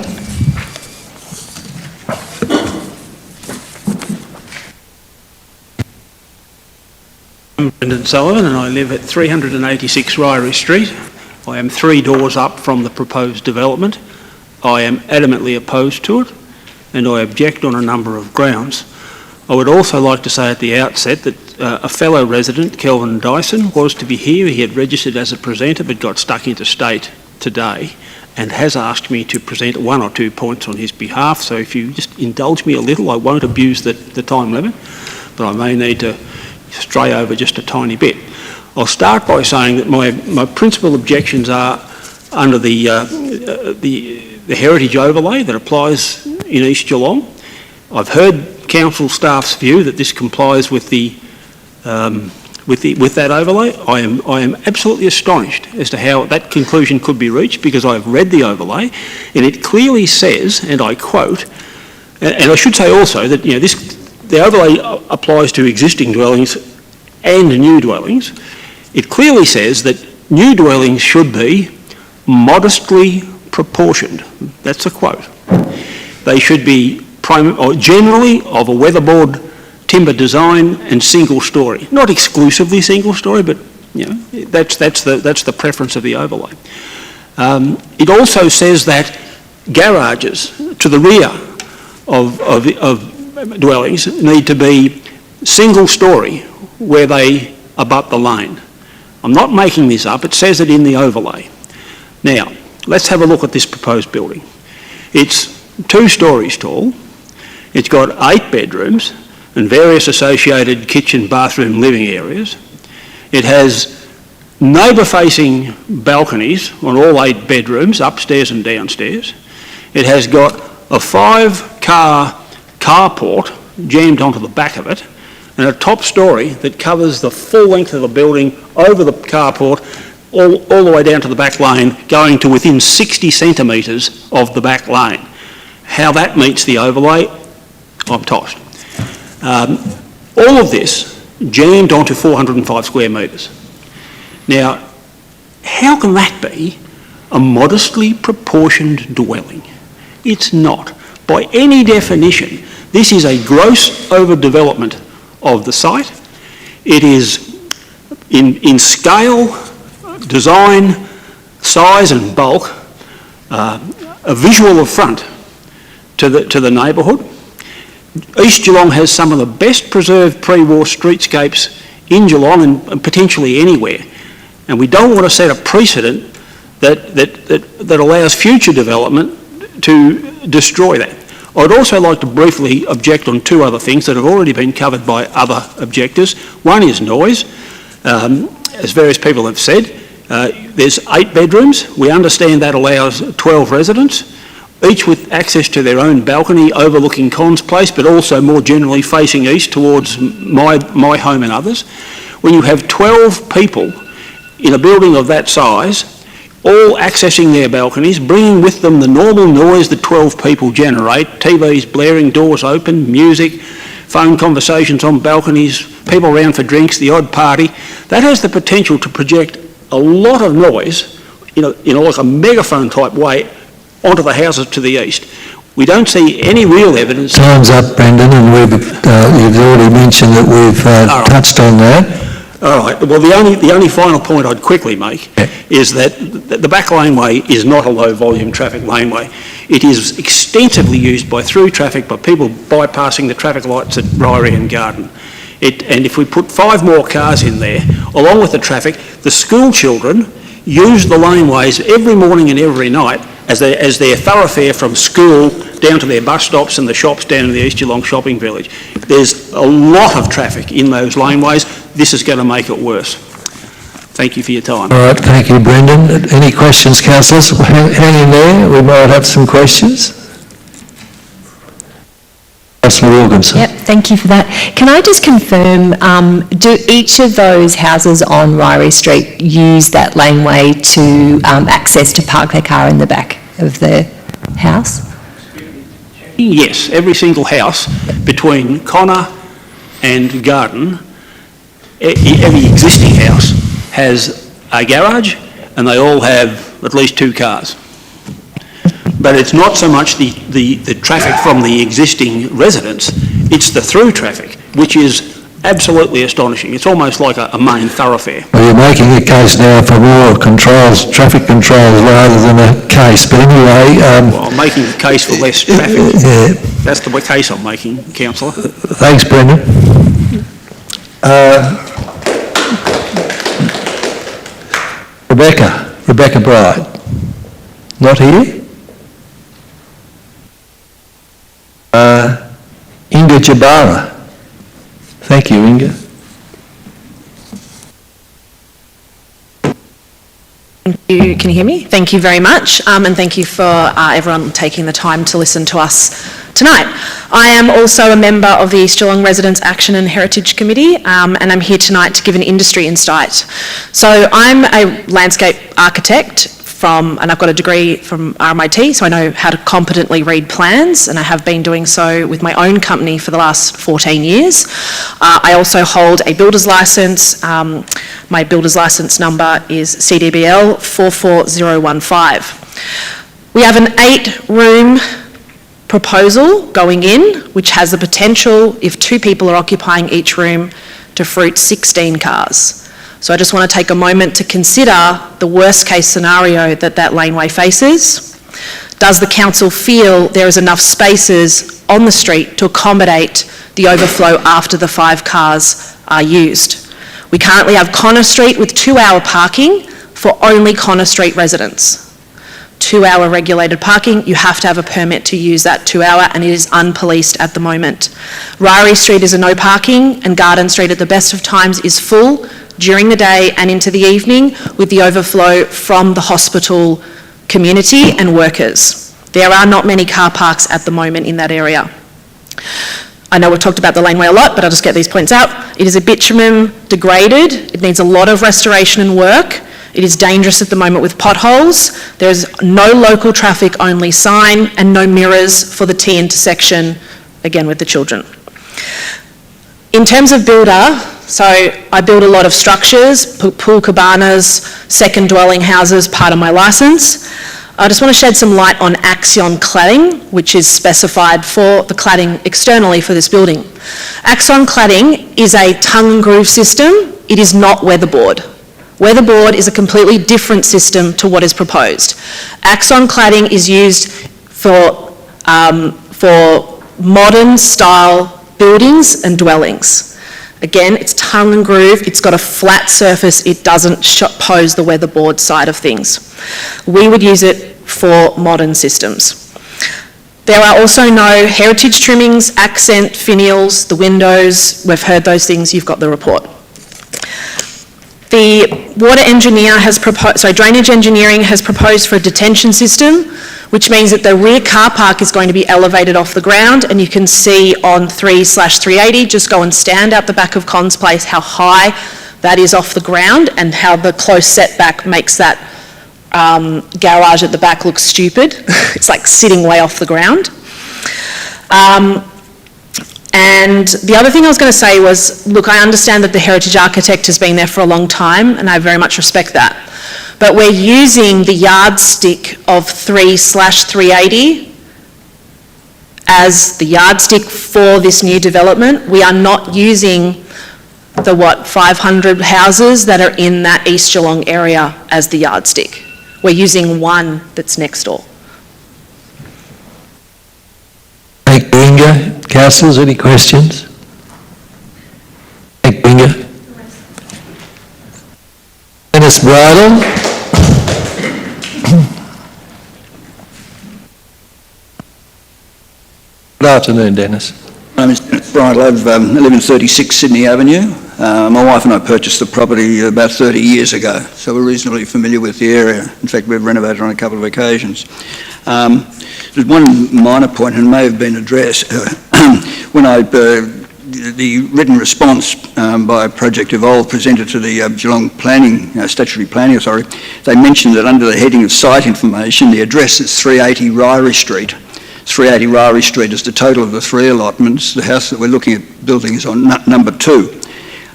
I'm Brendan Sullivan and I live at 386 Ryrie Street. I am 3 doors up from the proposed development. I am adamantly opposed to it and I object on a number of grounds. I would also like to say at the outset that a fellow resident, Kelvin Dyson, was to be here. He had registered as a presenter but got stuck interstate today and has asked me to present 1 or 2 points on his behalf. So if you just indulge me a little, I won't abuse the time limit, but I may need to stray over just a tiny bit. I'll start by saying that my principal objections are under the heritage overlay that applies in East Geelong. I've heard council staff's view that this complies with that overlay. I am absolutely astonished as to how that conclusion could be reached, because I've read the overlay and it clearly says, and I quote, and I should say also that the overlay applies to existing dwellings and new dwellings. It clearly says that new dwellings should be modestly proportioned. That's a quote. They should be generally of a weatherboard timber design and single story. Not exclusively single story, but that's the preference of the overlay. It also says that garages to the rear of dwellings need to be single story where they abut the lane. I'm not making this up, it says it in the overlay. Now, let's have a look at this proposed building. It's 2 stories tall, it's got 8 bedrooms and various associated kitchen, bathroom, living areas. It has neighbour-facing balconies on all 8 bedrooms, upstairs and downstairs. It has got a 5-car carport jammed onto the back of it, and a top story that covers the full length of the building over the carport all the way down to the back lane, going to within 60 centimetres of the back lane. How that meets the overlay, I'm tossed. All of this jammed onto 405 square metres. Now, how can that be a modestly proportioned dwelling? It's not. By any definition, this is a gross overdevelopment of the site. It is in scale, design, size and bulk, a visual affront to the neighbourhood. East Geelong has some of the best preserved pre-war streetscapes in Geelong and potentially anywhere, and we don't want to set a precedent that allows future development to destroy that. I'd also like to briefly object on 2 other things that have already been covered by other objectors. One is noise. As various people have said, there's 8 bedrooms. We understand that allows 12 residents, each with access to their own balcony overlooking Cons Place, but also more generally facing east towards my home and others. When you have 12 people in a building of that size, all accessing their balconies, bringing with them the normal noise that 12 people generate, TVs blaring, doors open, music, phone conversations on balconies, people around for drinks, the odd party, that has the potential to project a lot of noise in like a megaphone type way onto the houses to the east. We don't see any real evidence. Time's up, Brendan, and you've already mentioned that we've touched on that. All right. Well, the only final point I'd quickly make is that the back laneway is not a low-volume traffic laneway. It is extensively used by through traffic, by people bypassing the traffic lights at Ryrie and Garden. And if we put 5 more cars in there, along with the traffic, the school children use the laneways every morning and every night as their thoroughfare from school down to their bus stops and the shops down in the East Geelong shopping village. There's a lot of traffic in those laneways. This is going to make it worse. Thank you for your time. All right, thank you, Brendan. Any questions, councillors? Hang in there, we might have some questions. Councillor Wilkinson. Yep, thank you for that. Can I just confirm, do each of those houses on Ryrie Street use that laneway to access to park their car in the back of the house? Yes, every single house between Connor and Garden, every existing house has a garage and they all have at least 2 cars. But it's not so much the traffic from the existing residents, it's the through traffic, which is absolutely astonishing. It's almost like a main thoroughfare. Well, you're making a case now for more controls, traffic controls, rather than a case. But anyway... Well, I'm making the case for less traffic. Yeah. That's the case I'm making, councillor. Thanks, Brendan. Rebecca Bright. Not here? Inga Jabara. Thank you, Inga. Thank you. Can you hear me? Thank you very much, and thank you for everyone taking the time to listen to us tonight. I am also a member of the East Geelong Residents Action and Heritage Committee, and I'm here tonight to give an industry insight. So I'm a landscape architect and I've got a degree from RMIT, so I know how to competently read plans, and I have been doing so with my own company for the last 14 years. I also hold a builder's licence. My builder's licence number is CDBL 44015. We have an 8-room proposal going in, which has the potential, if 2 people are occupying each room, to fruit 16 cars. So I just want to take a moment to consider the worst case scenario that laneway faces. Does the council feel there is enough spaces on the street to accommodate the overflow after the 5 cars are used? We currently have Connor Street with 2-hour parking for only Connor Street residents. 2-hour regulated parking, you have to have a permit to use that 2-hour, and it is unpoliced at the moment. Ryrie Street is a no parking, and Garden Street at the best of times is full during the day and into the evening with the overflow from the hospital community and workers. There are not many car parks at the moment in that area. I know we've talked about the laneway a lot, but I'll just get these points out. It is a bitumen degraded. It needs a lot of restoration and work. It is dangerous at the moment with potholes. There's no local traffic only sign and no mirrors for the T intersection, again with the children. In terms of builder, so I build a lot of structures, pool cabanas, second dwelling houses, part of my licence. I just want to shed some light on Axion cladding, which is specified for the cladding externally for this building. Axion cladding is a tongue and groove system. It is not weatherboard. Weatherboard is a completely different system to what is proposed. Axion cladding is used for modern style buildings and dwellings. Again, it's tongue and groove, it's got a flat surface, it doesn't pose the weatherboard side of things. We would use it for modern systems. There are also no heritage trimmings, accent, finials, the windows, we've heard those things, you've got the report. The water engineer has proposed, drainage engineering has proposed for a detention system, which means that the rear car park is going to be elevated off the ground, and you can see on 3/380, just go and stand out the back of Cons Place how high that is off the ground and how the close setback makes that garage at the back look stupid. It's like sitting way off the ground. And the other thing I was going to say was, look, I understand that the heritage architect has been there for a long time, and I very much respect that. But we're using the yardstick of 3/380 as the yardstick for this new development. We are not using the, 500 houses that are in that East Geelong area as the yardstick. We're using one that's next door. Thank you, Inga. Councillors, any questions? Thank you, Inga. Dennis Bridle. Good afternoon, Dennis. My name is Dennis Bridle. I live in 36 Sydney Avenue. My wife and I purchased the property about 30 years ago, so we're reasonably familiar with the area. In fact, we've renovated on a couple of occasions. There's one minor point, and may have been addressed. When the written response by Project Evolve presented to the Geelong Statutory Planning Authority, they mentioned that under the heading of site information, the address is 380 Ryrie Street. 380 Ryrie Street is the total of the 3 allotments. The house that we're looking at building is on number 2.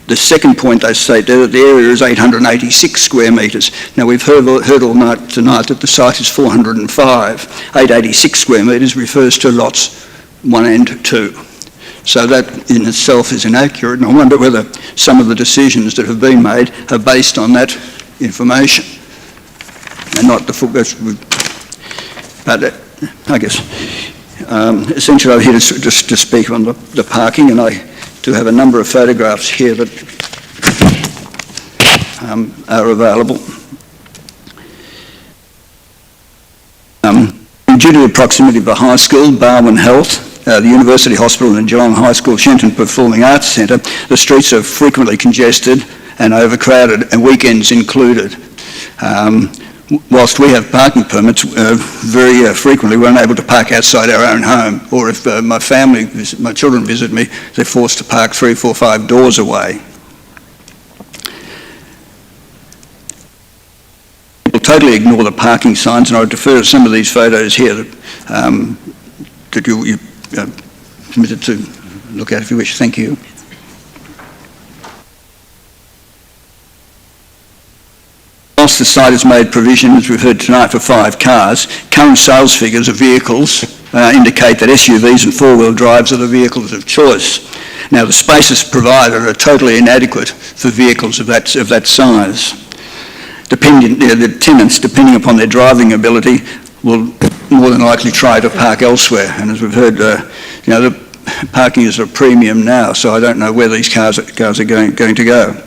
The second point they state there that the area is 886 square metres. Now we've heard all night tonight that the site is 405. 886 square metres refers to lots 1 and 2. So that in itself is inaccurate, and I wonder whether some of the decisions that have been made are based on that information and not the full. But I guess essentially I'm here to speak on the parking, and I do have a number of photographs here that are available. Due to the proximity of the high school, Barwon Health, the University Hospital and Geelong High School Shenton Performing Arts Centre, the streets are frequently congested and overcrowded, and weekends included. Whilst we have parking permits, very frequently we're unable to park outside our own home, or if my children visit me, they're forced to park 3, 4, 5 doors away. People totally ignore the parking signs, and I would defer to some of these photos here that you permitted to look at if you wish. Thank you. Whilst the site has made provision, as we've heard tonight, for 5 cars, current sales figures of vehicles indicate that SUVs and 4-wheel drives are the vehicles of choice. Now, the spaces provided are totally inadequate for vehicles of that size. The tenants, depending upon their driving ability, will more than likely try to park elsewhere. And as we've heard, the parking is a premium now, so I don't know where these cars are going to go.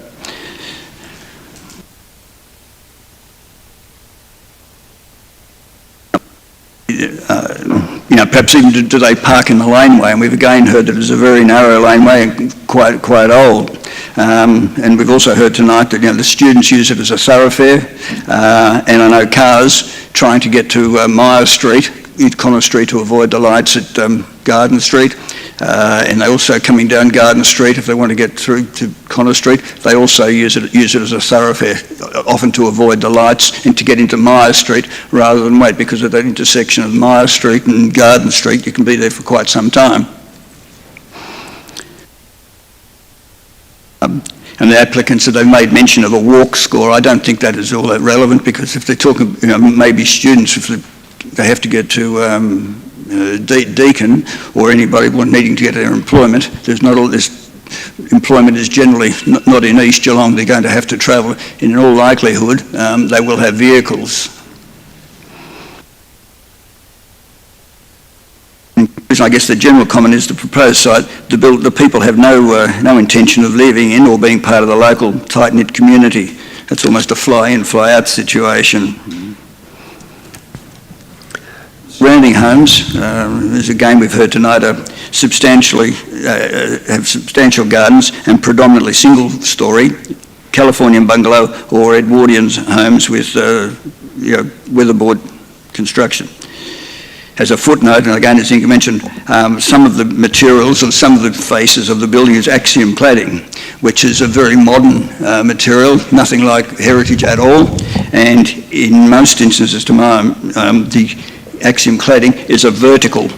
Perhaps even do they park in the laneway? And we've again heard that it's a very narrow laneway and quite old. And we've also heard tonight that the students use it as a thoroughfare. And I know cars trying to get to Myers Street, Connor Street, to avoid the lights at Garden Street. And they also coming down Garden Street, if they want to get through to Connor Street, they also use it as a thoroughfare, often to avoid the lights and to get into Myers Street rather than wait, because at that intersection of Myers Street and Garden Street, you can be there for quite some time. And the applicants that they've made mention of a walk score, I don't think that is all that relevant, because if they're talking, maybe students, if they have to get to Deakin or anybody needing to get their employment, employment is generally not in East Geelong. They're going to have to travel. In all likelihood, they will have vehicles. I guess the general comment is the proposed site, the people have no intention of living in or being part of the local tight-knit community. It's almost a fly-in, fly-out situation. Surrounding homes, as again we've heard tonight, are have substantial gardens and predominantly single-storey Californian bungalow or Edwardian homes with weatherboard construction. As a footnote, and again as Inga mentioned, some of the materials or some of the faces of the building is axiom cladding, which is a very modern material, nothing like heritage at all, and in most instances to mine, the axiom cladding is a vertical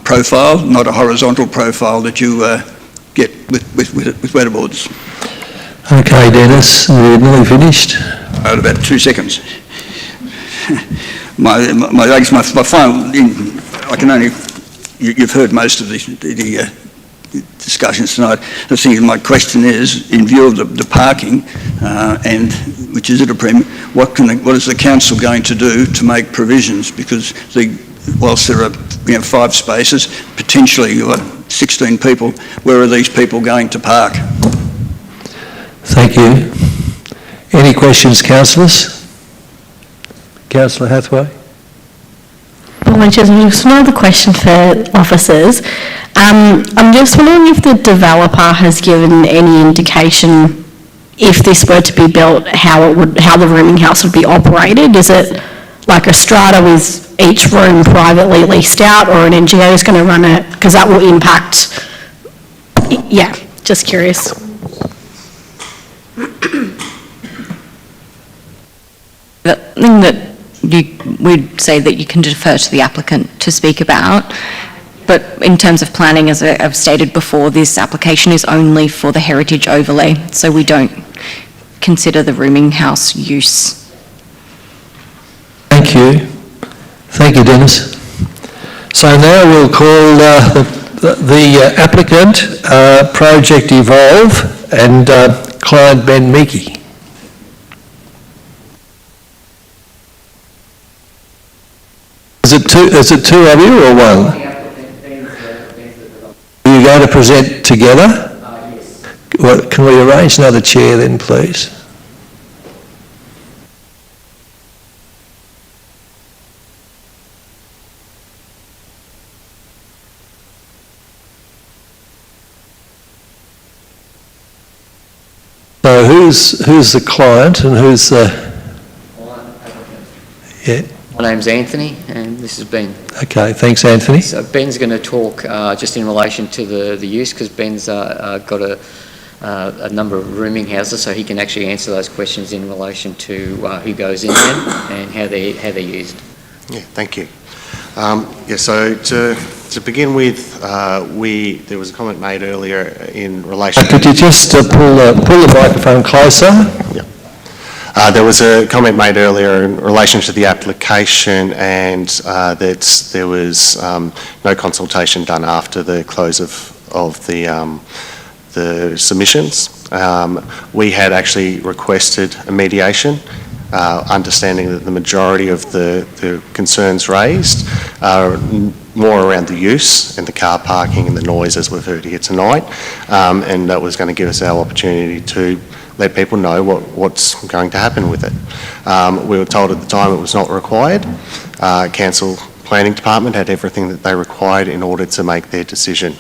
profile, not a horizontal profile that you get with weatherboards. Okay, Dennis, we're nearly finished. About 2 seconds. My final, I can only, you've heard most of the discussions tonight. The thing, my question is, in view of the parking, and which is at a premium, what is the council going to do to make provisions? Because whilst there are 5 spaces, potentially you've got 16 people, where are these people going to park? Thank you. Any questions, councillors? Councillor Hathaway? Well, just another question for officers. I'm just wondering if the developer has given any indication, if this were to be built, how the rooming house would be operated. Is it like a strata with each room privately leased out, or an NGO is going to run it? Because that will impact. Yeah, just curious. The thing that we'd say that you can defer to the applicant to speak about, but in terms of planning, as I've stated before, this application is only for the heritage overlay, so we don't consider the rooming house use. Thank you. Thank you, Dennis. So now we'll call the applicant, Project Evolve, and client Ben Meekie. Is it two of you or one? Are you going to present together? Yes. Well, can we arrange another chair then, please? So who's the client and who's the... Yeah. My name's Anthony, and this is Ben. Okay, thanks, Anthony. So Ben's going to talk just in relation to the use, because Ben's got a number of rooming houses, so he can actually answer those questions in relation to who goes in them and how they're used. Yeah, thank you. So to begin with, there was a comment made earlier in relation... Could you just pull the microphone closer? Yeah. There was a comment made earlier in relation to the application, and that there was no consultation done after the close of the submissions. We had actually requested a mediation, understanding that the majority of the concerns raised are more around the use and the car parking and the noise, as we've heard here tonight, and that was going to give us our opportunity to let people know what's going to happen with it. We were told at the time it was not required. Council Planning Department had everything that they required in order to make their decision.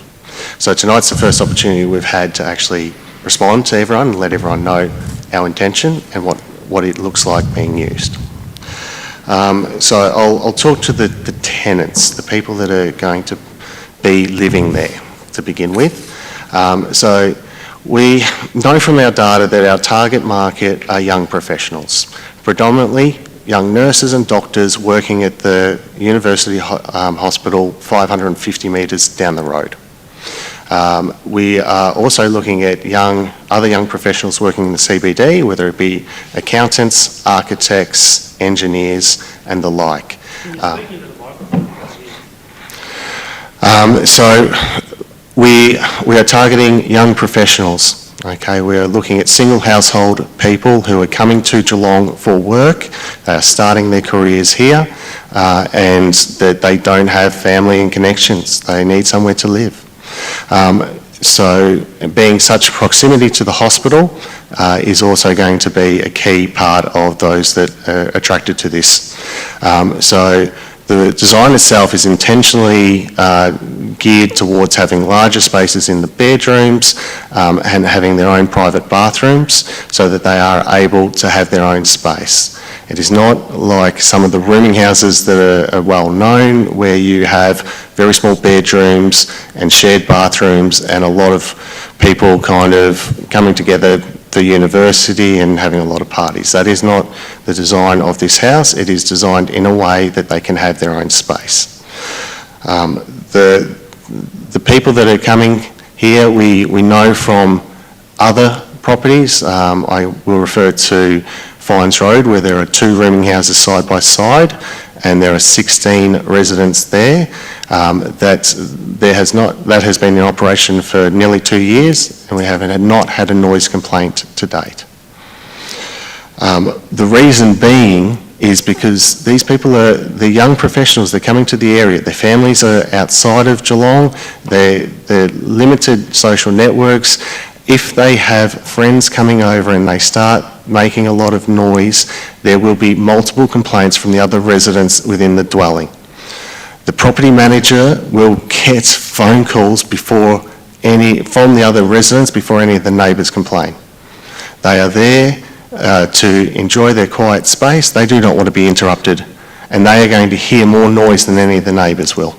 So tonight's the first opportunity we've had to actually respond to everyone and let everyone know our intention and what it looks like being used. So I'll talk to the tenants, the people that are going to be living there to begin with. So we know from our data that our target market are young professionals, predominantly young nurses and doctors working at the University Hospital 550 metres down the road. We are also looking at other young professionals working in the CBD, whether it be accountants, architects, engineers and the like. So we are targeting young professionals. Okay, we are looking at single household people who are coming to Geelong for work. They are starting their careers here, and that they don't have family and connections. They need somewhere to live. So being such proximity to the hospital is also going to be a key part of those that are attracted to this. So the design itself is intentionally geared towards having larger spaces in the bedrooms and having their own private bathrooms so that they are able to have their own space. It is not like some of the rooming houses that are well known, where you have very small bedrooms and shared bathrooms and a lot of people kind of coming together for university and having a lot of parties. That is not the design of this house. It is designed in a way that they can have their own space. The people that are coming here, we know from other properties. I will refer to Fines Road, where there are 2 rooming houses side by side, and there are 16 residents there. That has been in operation for nearly 2 years, and we have not had a noise complaint to date. The reason being is because these people are the young professionals. They're coming to the area. Their families are outside of Geelong. They're limited social networks. If they have friends coming over and they start making a lot of noise, there will be multiple complaints from the other residents within the dwelling. The property manager will get phone calls from the other residents before any of the neighbours complain. They are there to enjoy their quiet space. They do not want to be interrupted, and they are going to hear more noise than any of the neighbours will.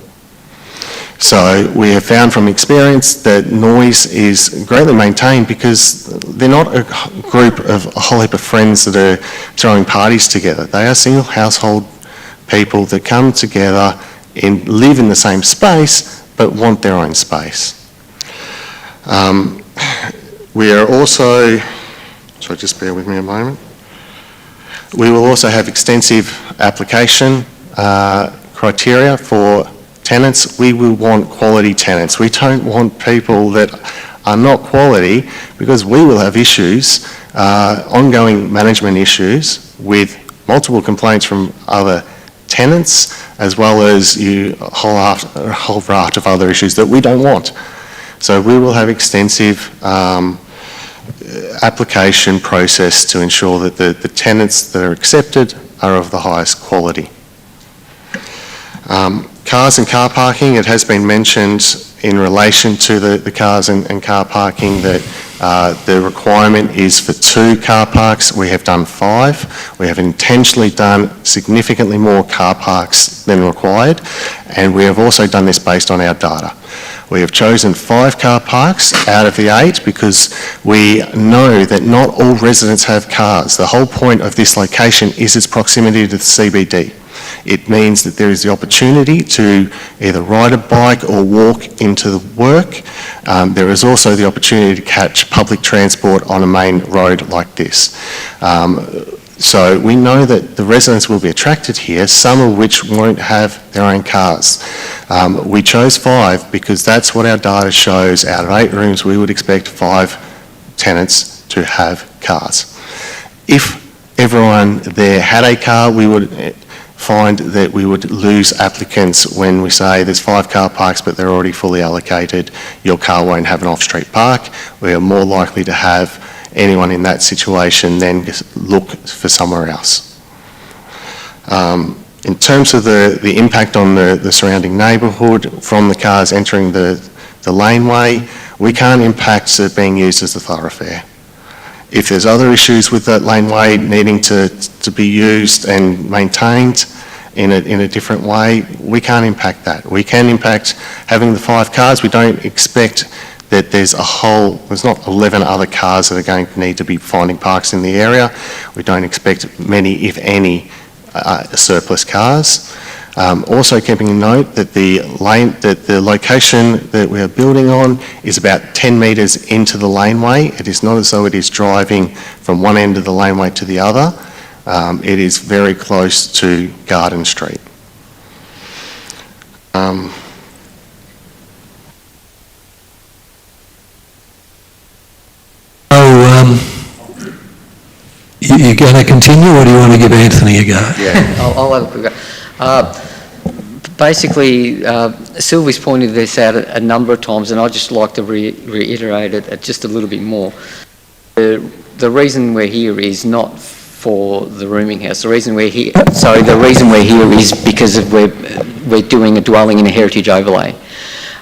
So we have found from experience that noise is greatly maintained because they're not a group of a whole heap of friends that are throwing parties together. They are single household people that come together and live in the same space but want their own space. We are also, sorry, just bear with me a moment. We will also have extensive application criteria for tenants, we will want quality tenants. We don't want people that are not quality, because we will have issues, ongoing management issues with multiple complaints from other tenants, as well as a whole raft of other issues that we don't want. So we will have extensive application process to ensure that the tenants that are accepted are of the highest quality. Cars and car parking, it has been mentioned in relation to the cars and car parking that the requirement is for 2 car parks. We have done 5. We have intentionally done significantly more car parks than required, and we have also done this based on our data. We have chosen 5 car parks out of the 8 because we know that not all residents have cars. The whole point of this location is its proximity to the CBD. It means that there is the opportunity to either ride a bike or walk into the work. There is also the opportunity to catch public transport on a main road like this. So we know that the residents will be attracted here, some of which won't have their own cars. We chose 5 because that's what our data shows. Out of 8 rooms, we would expect 5 tenants to have cars. If everyone there had a car, we would find that we would lose applicants when we say there's 5 car parks but they're already fully allocated, your car won't have an off-street park. We are more likely to have anyone in that situation then look for somewhere else. In terms of the impact on the surrounding neighbourhood from the cars entering the laneway, we can't impact it being used as a thoroughfare. If there's other issues with that laneway needing to be used and maintained in a different way, we can't impact that. We can impact having the 5 cars. We don't expect that there's not 11 other cars that are going to need to be finding parks in the area. We don't expect many, if any, surplus cars. Also keeping in note that the location that we are building on is about 10 metres into the laneway. It is not as though it is driving from one end of the laneway to the other. It is very close to Garden Street. You're going to continue, or do you want to give Anthony a go? Yeah, I'll have a quick go. Basically, Sylvie's pointed this out a number of times, and I'd just like to reiterate it just a little bit more. The reason we're here is not for the rooming house. The reason we're here is because we're doing a dwelling in a heritage overlay.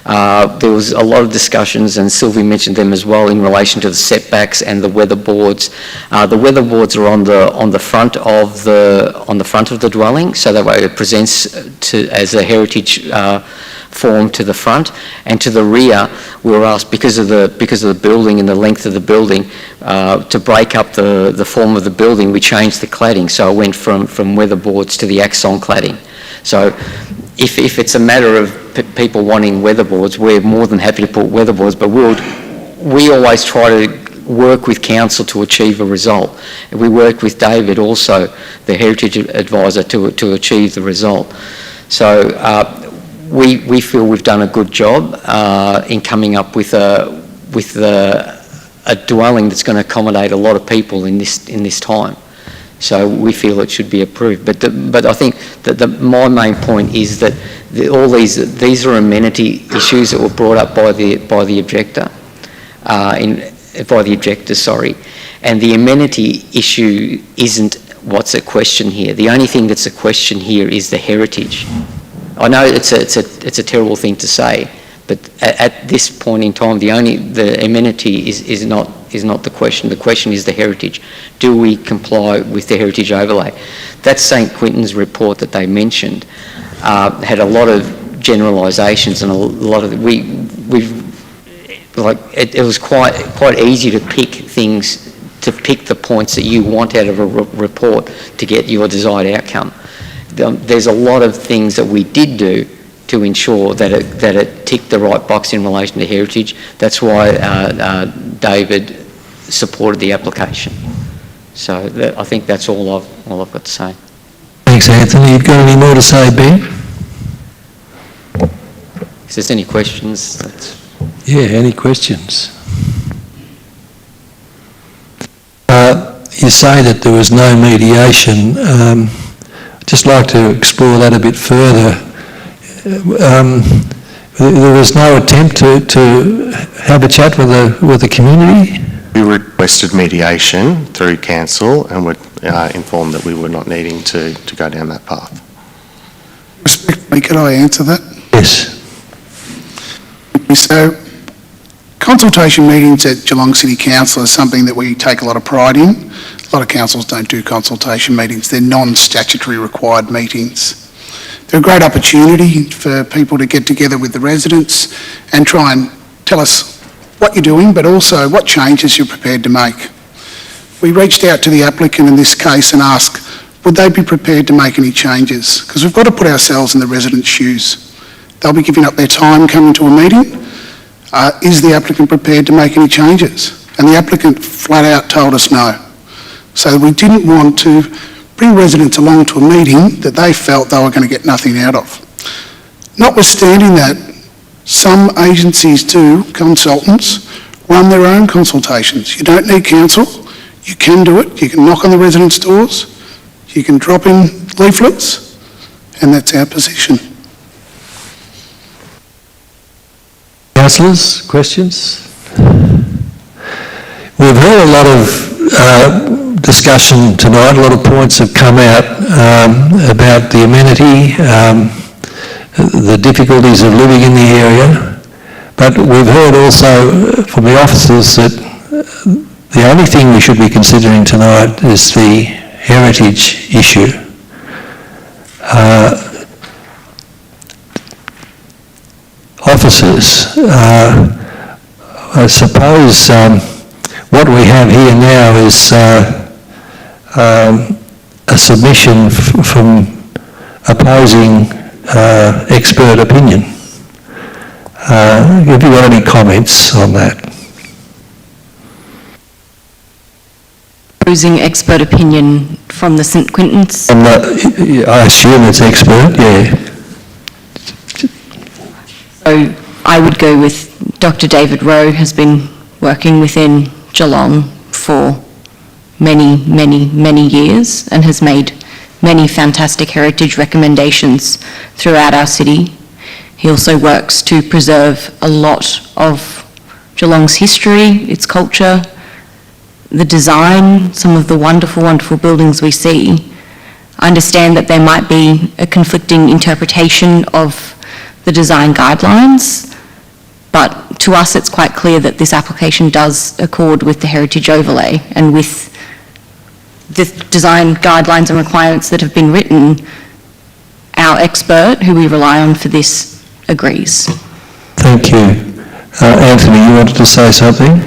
There was a lot of discussions, and Sylvie mentioned them as well, in relation to the setbacks and the weatherboards. The weatherboards are on the front of the dwelling, so that way it presents as a heritage form to the front, and to the rear we were asked, because of the building and the length of the building, to break up the form of the building. We changed the cladding, so it went from weatherboards to the axon cladding. So if it's a matter of people wanting weatherboards, we're more than happy to put weatherboards, but we always try to work with council to achieve a result. And we worked with David also, the heritage advisor, to achieve the result. So we feel we've done a good job in coming up with a dwelling that's going to accommodate a lot of people in this time. So we feel it should be approved. But I think that my main point is that all these are amenity issues that were brought up by the objector, and the amenity issue isn't what's at question here. The only thing that's a question here is the heritage. I know it's a terrible thing to say, but at this point in time, the amenity is not the question. The question is the heritage. Do we comply with the heritage overlay? That St Quintin's report that they mentioned had a lot of generalisations, and a lot of it was quite easy to pick things, to pick the points that you want out of a report to get your desired outcome. There's a lot of things that we did do to ensure that it ticked the right box in relation to heritage. That's why David supported the application. So I think that's all I've got to say. Thanks, Anthony. You've got any more to say, Ben? if there's any questions, that's... Yeah, any questions? You say that there was no mediation. I'd just like to explore that a bit further. There was no attempt to have a chat with the community? We requested mediation through council and were informed that we were not needing to go down that path. Respectfully, could I answer that? Yes. So, consultation meetings at Geelong City Council is something that we take a lot of pride in. A lot of councils don't do consultation meetings. They're non-statutory required meetings. They're a great opportunity for people to get together with the residents and try and tell us what you're doing, but also what changes you're prepared to make. We reached out to the applicant in this case and asked, would they be prepared to make any changes? Because we've got to put ourselves in the residents' shoes. They'll be giving up their time coming to a meeting. Is the applicant prepared to make any changes? And the applicant flat out told us no. So we didn't want to bring residents along to a meeting that they felt they were going to get nothing out of. Notwithstanding that, some agencies do, consultants, run their own consultations. You don't need council. You can do it. You can knock on the residents' doors. You can drop in leaflets, and that's our position. Councillors, questions? We've heard a lot of discussion tonight, a lot of points have come out about the amenity, the difficulties of living in the area, but we've heard also from the officers that the only thing we should be considering tonight is the heritage issue. Officers, I suppose what we have here now is a submission from opposing expert opinion. Have you got any comments on that? Opposing expert opinion from the St Quintins? I assume it's expert, yeah. So I would go with Dr. David Rowe has been working within Geelong for many, many, many years and has made many fantastic heritage recommendations throughout our city. He also works to preserve a lot of Geelong's history, its culture, the design, some of the wonderful, wonderful buildings we see. I understand that there might be a conflicting interpretation of the design guidelines, but to us it's quite clear that this application does accord with the heritage overlay and with the design guidelines and requirements that have been written. Our expert, who we rely on for this, agrees. Thank you. Anthony, you wanted to say something?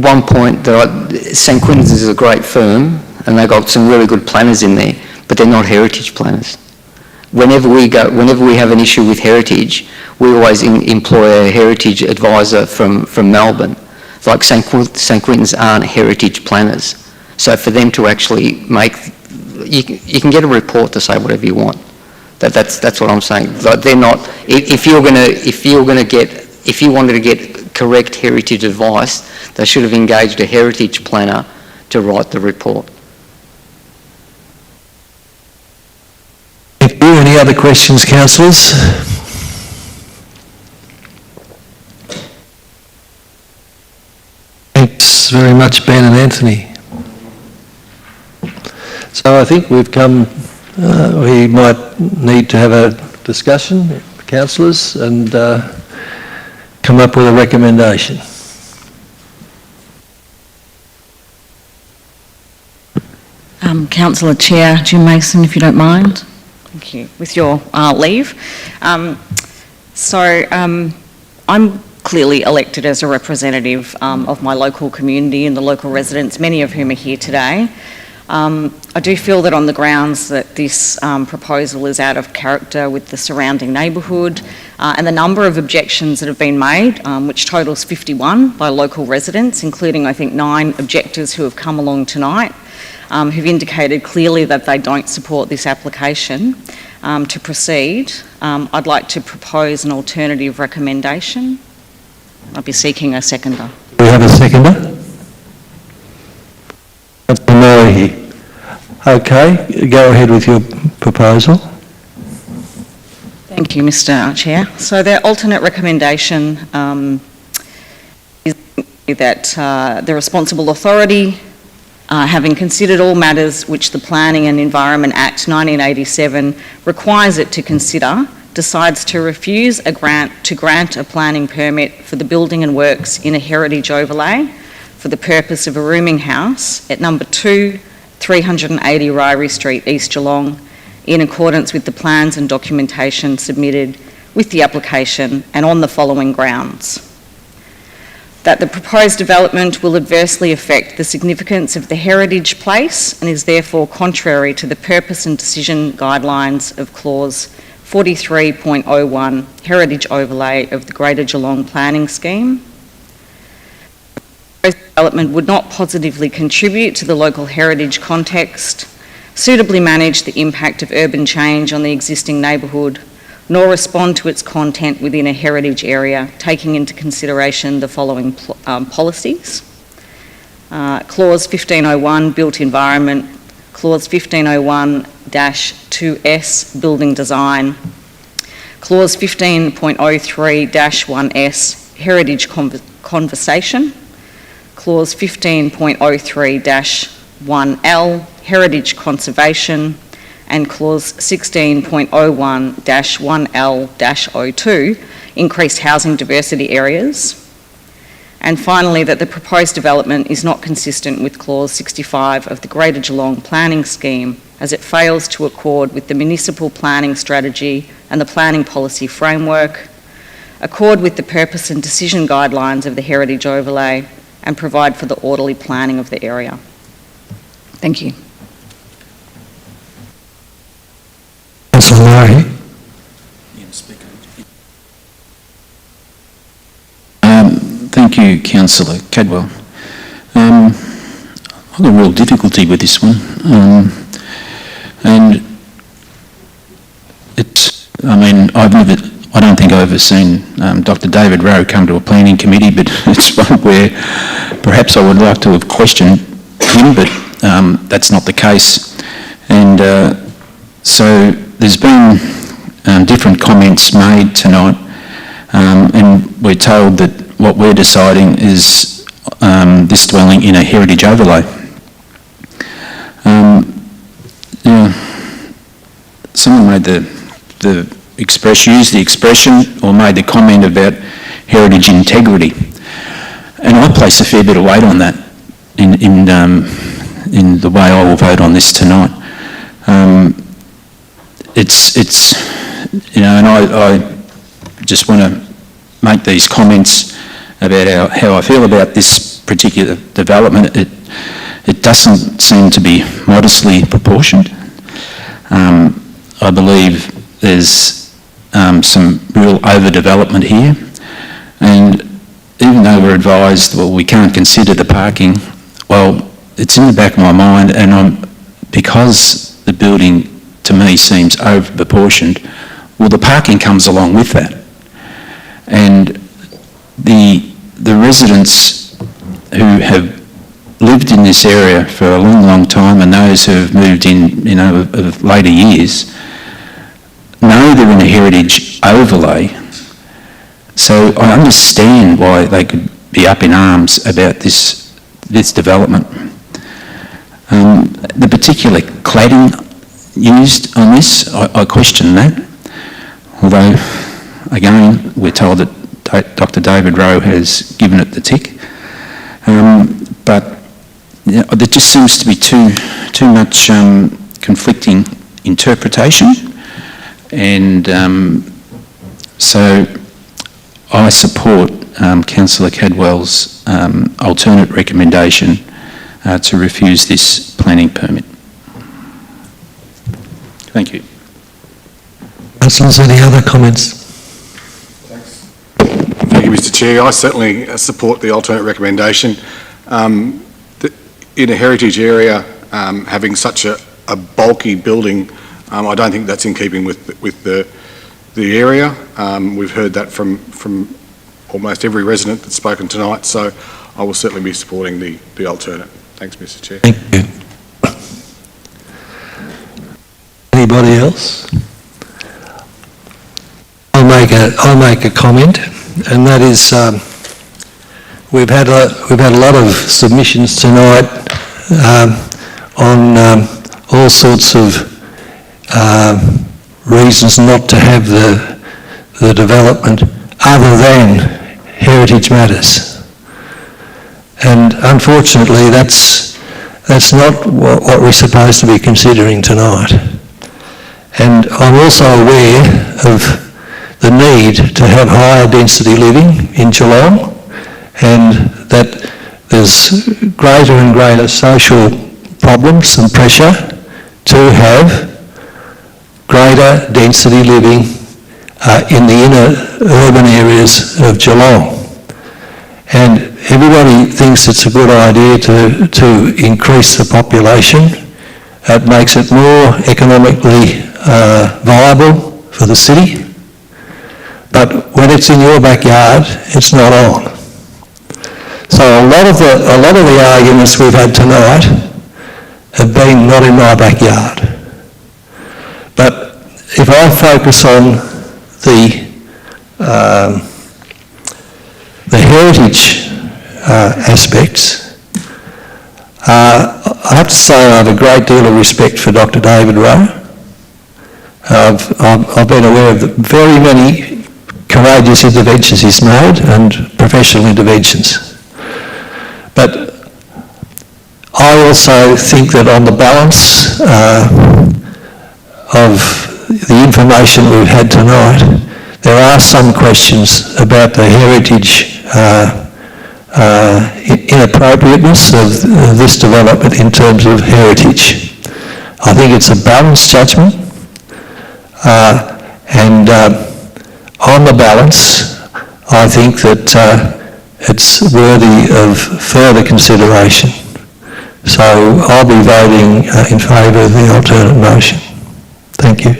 One point, St Quintins is a great firm and they've got some really good planners in there, but they're not heritage planners. Whenever we have an issue with heritage, we always employ a heritage advisor from Melbourne. Like St Quintins aren't heritage planners. So for them to actually make, you can get a report to say whatever you want. That's what I'm saying. Like they're not. If you wanted to get correct heritage advice, they should have engaged a heritage planner to write the report. Thank you. Any other questions, councillors? Thanks very much, Ben and Anthony. So I think we've come, we might need to have a discussion, councillors, and come up with a recommendation. Councillor Chair Jim Mason, if you don't mind. Thank you. With your leave. I'm clearly elected as a representative of my local community and the local residents, many of whom are here today. I do feel that on the grounds that this proposal is out of character with the surrounding neighbourhood and the number of objections that have been made, which totals 51 by local residents, including I think 9 objectors who have come along tonight, who've indicated clearly that they don't support this application. to proceed, I'd like to propose an alternative recommendation. I'll be seeking a seconder. Do we have a seconder? Councillor Murray. Okay, go ahead with your proposal. Thank you, Mr. Chair. So their alternate recommendation is that the responsible authority, having considered all matters which the Planning and Environment Act 1987 requires it to consider, decides to refuse to grant a planning permit for the building and works in a heritage overlay for the purpose of a rooming house at number 2, 380 Ryrie Street, East Geelong, in accordance with the plans and documentation submitted with the application and on the following grounds. That the proposed development will adversely affect the significance of the heritage place and is therefore contrary to the purpose and decision guidelines of clause 43.01 heritage overlay of the Greater Geelong Planning Scheme. The proposed development would not positively contribute to the local heritage context, suitably manage the impact of urban change on the existing neighbourhood, nor respond to its content within a heritage area, taking into consideration the following policies. Clause 1501, built environment. Clause 1501-2S, building design. Clause 15.03-1S, heritage conversation. Clause 15.03-1L, heritage conservation, and clause 16.01-1L-02, increased housing diversity areas. And finally, that the proposed development is not consistent with clause 65 of the Greater Geelong Planning Scheme, as it fails to accord with the municipal planning strategy and the planning policy framework, accord with the purpose and decision guidelines of the heritage overlay, and provide for the orderly planning of the area. Thank you. Councillor Murray. Thank you, Councillor Cadwell. I've got a real difficulty with this one. And it's, I don't think I've ever seen Dr. David Rowe come to a planning committee, but it's one where perhaps I would like to have questioned him, but that's not the case. And so there's been different comments made tonight, and we're told that what we're deciding is this dwelling in a heritage overlay. Someone made used the expression or made the comment about heritage integrity, and I place a fair bit of weight on that in the way I will vote on this tonight. And I just want to make these comments about how I feel about this particular development. It doesn't seem to be modestly proportioned. I believe there's some real overdevelopment here, and even though we're advised, well, we can't consider the parking, well, it's in the back of my mind, and because the building to me seems over-proportioned, well, the parking comes along with that. And the residents who have lived in this area for a long, long time, and those who have moved in, of later years, know they're in a heritage overlay. So I understand why they could be up in arms about this development. The particular cladding used on this, I question that. Although, again, we're told that Dr. David Rowe has given it the tick. But there just seems to be too much conflicting interpretation, and so I support Councillor Cadwell's alternate recommendation to refuse this planning permit. Thank you. Councillors, any other comments? Thank you, Mr. Chair. I certainly support the alternate recommendation. In a heritage area, having such a bulky building I don't think that's in keeping with the area. We've heard that from almost every resident that's spoken tonight, so I will certainly be supporting the alternate. Thanks, Mr. Chair. Thank you. Anybody else? I'll make a comment, and that is we've had a lot of submissions tonight on all sorts of reasons not to have the development other than heritage matters. And unfortunately, that's not what we're supposed to be considering tonight. And I'm also aware of the need to have higher density living in Geelong, and that there's greater and greater social problems and pressure to have greater density living in the inner urban areas of Geelong. And everybody thinks it's a good idea to increase the population. It makes it more economically viable for the city. But when it's in your backyard, it's not on. So a lot of the arguments we've had tonight have been not in my backyard. But if I focus on the heritage aspects, I have to say I have a great deal of respect for Dr. David Rowe. I've been aware of the very many courageous interventions he's made and professional interventions. But I also think that on the balance of the information we've had tonight, there are some questions about the heritage inappropriateness of this development in terms of heritage. I think it's a balanced judgment, and on the balance, I think that it's worthy of further consideration. So I'll be voting in favour of the alternate motion. Thank you.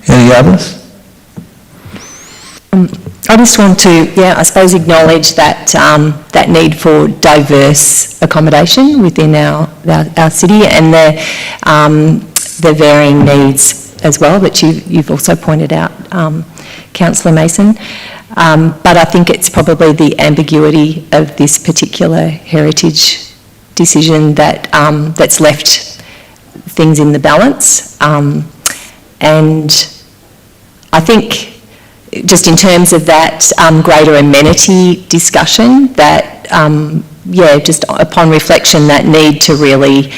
Any others? I just want to, I suppose, acknowledge that that need for diverse accommodation within our city, and the varying needs as well that you've also pointed out, Councillor Mason. But I think it's probably the ambiguity of this particular heritage decision that's left things in the balance. And I think just in terms of that greater amenity discussion, that, just upon reflection, that need to really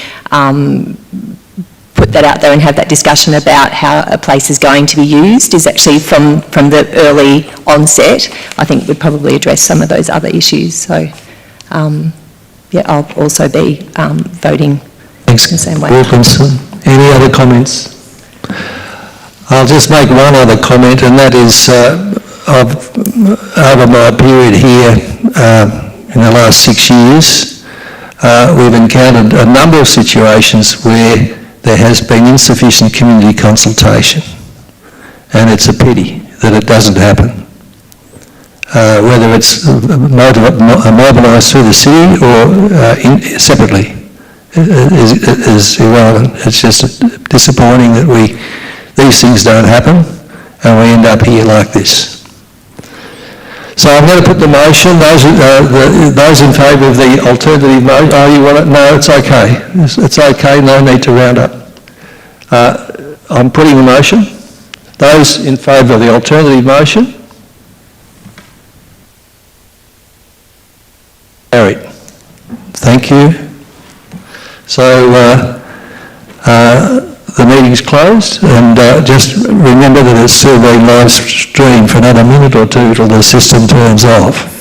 put that out there and have that discussion about how a place is going to be used is actually from the early onset, I think would probably address some of those other issues. So, I'll also be voting in the same way. Wilkinson, any other comments? I'll just make one other comment, and that is over my period here in the last 6 years, we've encountered a number of situations where there has been insufficient community consultation, and it's a pity that it doesn't happen. Whether it's mobilised through the city or separately is irrelevant. It's just disappointing that these things don't happen and we end up here like this. So I'm going to put the motion. Those in favour of the alternative motion, you want it? No, it's okay. It's okay, no need to round up. I'm putting the motion. Those in favour of the alternative motion? Carried. Thank you. So the meeting's closed, and just remember that it's still being live streamed for another minute or two till the system turns off.